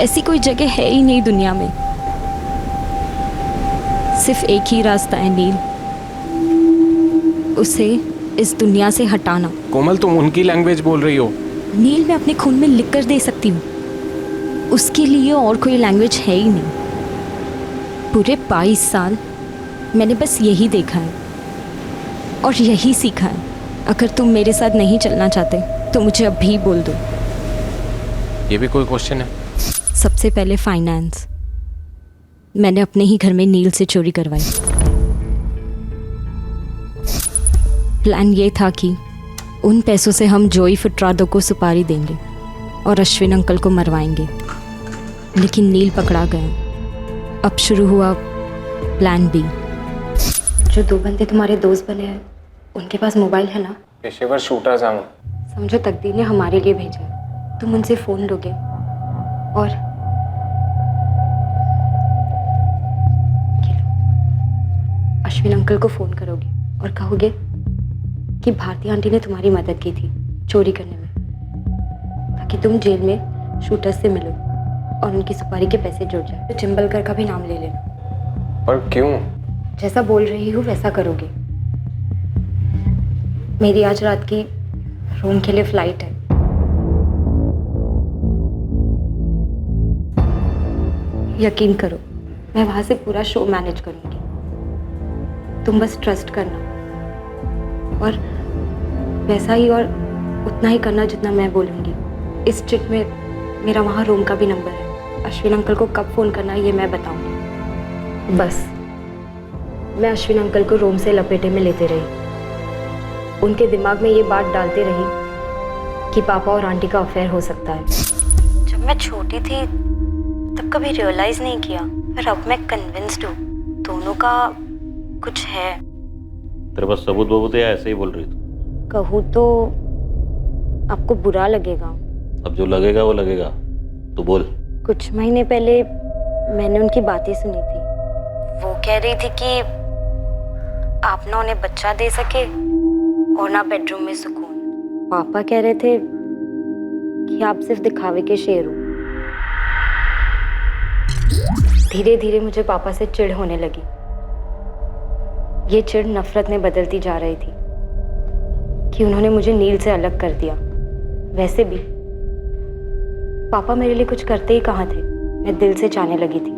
ऐसी कोई जगह है ही नहीं दुनिया में। सिर्फ एक ही रास्ता है नील, उसे इस दुनिया से हटाना। कोमल, तुम उनकी लैंग्वेज बोल रही हो। नील मैं अपने खून में लिख कर दे सकती हूँ, उसके लिए और कोई लैंग्वेज है ही नहीं। पूरे 22 साल मैंने बस यही देखा है और यही सीखा है। अगर तुम मेरे साथ नहीं चलना चाहते तो मुझे अभी बोल दो। ये भी कोई क्वेश्चन है? सबसे पहले फाइनेंस। मैंने अपने ही घर में नील से चोरी करवाई। प्लान ये था कि उन पैसों से हम जोई फुटरादो को सुपारी देंगे और अश्विन अंकल को मरवाएंगे, लेकिन नील पकड़ा गया। अब शुरू हुआ प्लान बी। जो 2 बंदे तुम्हारे दोस्त बने हैं उनके पास मोबाइल है ना? पेशेवर शूटर्स हैं वो। समझो तकदीर ने हमारे लिए भेजा। तुम उनसे फ़ोन लोगे और अश्विन अंकल को फ़ोन करोगे और कहोगे कि भारती आंटी ने तुम्हारी मदद की थी चोरी करने में, ताकि तुम जेल में शूटर्स से मिलो और उनकी सुपारी के पैसे जुड़ जाए। तो चिंबलकर का भी नाम ले लेना। पर क्यों? जैसा बोल रही हूँ वैसा करोगे। मेरी आज रात की रोम के लिए फ्लाइट है। यकीन करो, मैं वहां से पूरा शो मैनेज करूंगी। तुम बस ट्रस्ट करना और वैसा ही और उतना ही करना जितना मैं बोलूंगी। इस चिट में मेरा वहाँ रोम का भी नंबर है। अश्विन अंकल को कब फ़ोन करना है ये मैं बताऊंगी। बस मैं अश्विन अंकल को रोम से लपेटे में लेते रही, उनके दिमाग में ये बात डालते रही कि पापा और आंटी का अफेयर हो सकता है। जब मैं छोटी थी तब कभी रियलाइज नहीं किया, पर अब मैं कन्विंस्ड हूँ दोनों का कुछ है। तेरे पास सबूत बबूत है या ऐसे ही बोल रही तू? कहूँ तो आपको बुरा लगेगा। अब जो लगेगा वो लगेगा, तू बोल। कुछ महीने पहले मैंने उनकी बातें सुनी थी। वो कह रही थी कि आप ना उन्हें बच्चा दे सके और ना बेडरूम में सुकून। पापा कह रहे थे कि आप सिर्फ दिखावे के शेर हो। धीरे धीरे मुझे पापा से चिढ़ होने लगी। ये चिढ़ नफरत में बदलती जा रही थी कि उन्होंने मुझे नील से अलग कर दिया। वैसे भी पापा मेरे लिए कुछ करते ही कहाँ थे। मैं दिल से चाहने लगी थी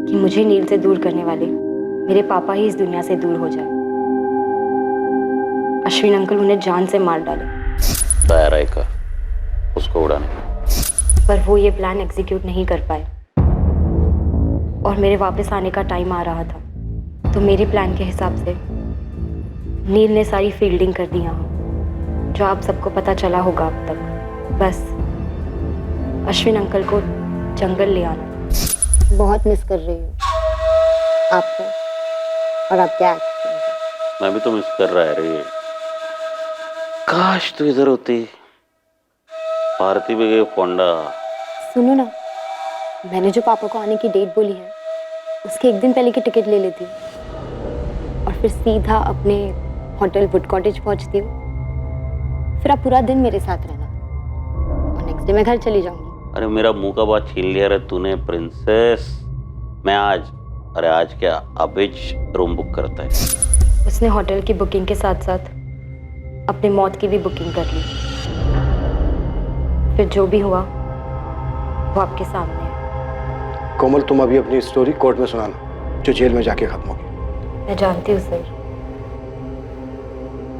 कि मुझे नील से दूर करने वाले मेरे पापा ही इस दुनिया से दूर हो जाए। अश्विन अंकल उन्हें जान से मार डाले। तैयार है का उसको उड़ाने, पर वो ये प्लान एग्जीक्यूट नहीं कर पाए और मेरे वापस आने का टाइम आ रहा था। तो मेरे प्लान के हिसाब से नील ने सारी फील्डिंग कर दी यहाँ, जो आप सबको पता चला होगा अब तक। बस अश्विन अंकल को जंगल ले आना। बहुत मिस कर रही हूँ आपको और आपके एक्शन। मैं भी तो मिस कर रहा है रे। काश तू इधर होती। भारती भी गई फोंडा। सुनो ना, मैंने जो पापा को आने की डेट बोली है उसके एक दिन पहले की टिकट ले लेती हूँ और फिर सीधा अपने होटल वुड कॉटेज पहुँचती हूँ। फिर आप पूरा दिन मेरे साथ रहना और नेक्स्ट डे मैं घर चली जाऊँगी। अरे मेरा मुंह का बात छीन लिया रे तूने प्रिंसेस। मैं आज, अरे आज क्या, अभी रूम बुक करता है। उसने होटल की बुकिंग के साथ साथ अपनी मौत की भी बुकिंग कर ली। फिर जो भी हुआ वो आपके सामने है। कोमल, तुम अभी अपनी स्टोरी कोर्ट में सुनाना जो जेल में जाके खत्म होगी। मैं जानती हूँ सर,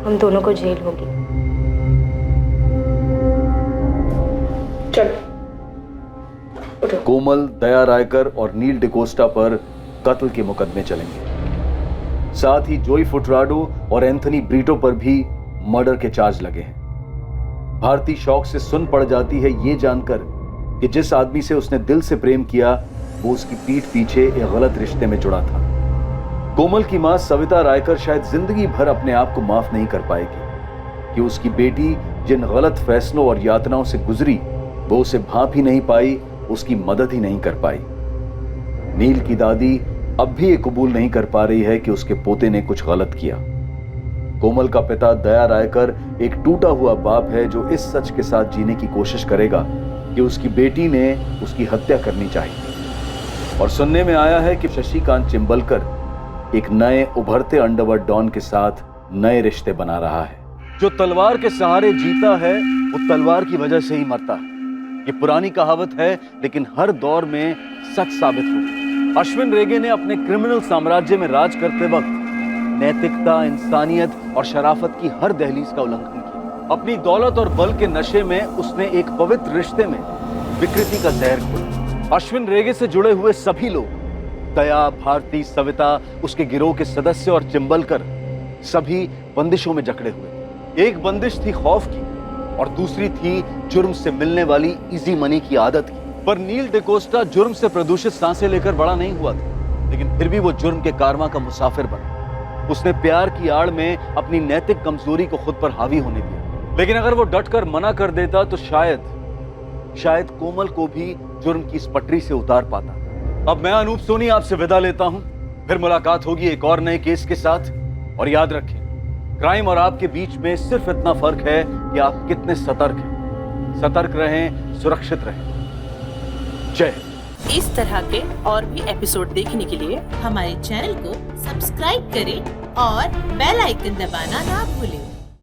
हम दोनों को जेल होगी। चलो कोमल, दया रायकर और नील डिकोस्टा पर कत्ल के मुकदमे चलेंगे। साथ ही जोई फुटराडो और एंथनी ब्रीटो पर भी मर्डर के चार्ज लगे हैं। भारती शौक से सुन पड़ जाती है ये जानकर कि जिस आदमी से उसने दिल से प्रेम किया वो उसकी पीठ पीछे एक गलत रिश्ते में जुड़ा था। कोमल की मां सविता रायकर शायद जिंदगी भर अपने आप को माफ नहीं कर पाएगी कि उसकी बेटी जिन गलत फैसलों और यातनाओं से गुजरी वो उसे भांप ही नहीं पाई, उसकी मदद ही नहीं कर पाई। नील की दादी अब भी ये कबूल नहीं कर पा रही है कि उसके पोते ने कुछ गलत किया। कोमल का पिता दया रायकर एक टूटा हुआ बाप है जो इस सच के साथ जीने की कोशिश करेगा कि उसकी बेटी ने उसकी हत्या करनी चाहिए। और सुनने में आया है कि शशिकांत चिंबलकर एक नए उभरते अंडरवर्ल्ड डॉन के साथ नए रिश्ते बना रहा है। जो तलवार के सहारे जीता है वो तलवार की वजह से ही मरता है। ये पुरानी कहावत है लेकिन हर दौर में सच साबित हो। अश्विन रेगे ने अपने क्रिमिनल साम्राज्य में राज करते वक्त नैतिकता, इंसानियत और शराफत की हर दहलीज का उल्लंघन किया। अपनी दौलत और बल के नशे में उसने एक पवित्र रिश्ते में विकृति का जहर घोला। अश्विन रेगे से जुड़े हुए सभी लोग, दया, भारती, सविता, उसके गिरोह के सदस्य और चिंबलकर, सभी बंदिशों में जकड़े हुए। एक बंदिश थी खौफ की और दूसरी थी जुर्म से मिलने वाली इजी मनी की आदत की। पर नील डिकोस्टा जुर्म से प्रदूषित सांसें लेकर बड़ा नहीं हुआ था, लेकिन फिर भी वो जुर्म के कारवां का मुसाफिर बना। उसने प्यार की आड़ में अपनी नैतिक कमजोरी को खुद पर हावी होने दिया। लेकिन अगर वो डटकर मना कर देता तो शायद कोमल को भी जुर्म की इस पटरी से उतार पाता। अब मैं अनूप सोनी आपसे विदा लेता हूं। फिर मुलाकात होगी एक और नए केस के साथ। और याद रखें, क्राइम और आपके बीच में सिर्फ इतना फर्क है कि आप कितने सतर्क हैं। सतर्क रहें, सुरक्षित रहें। जय। इस तरह के और भी एपिसोड देखने के लिए हमारे चैनल को सब्सक्राइब करें और बेल आइकन दबाना ना भूलें।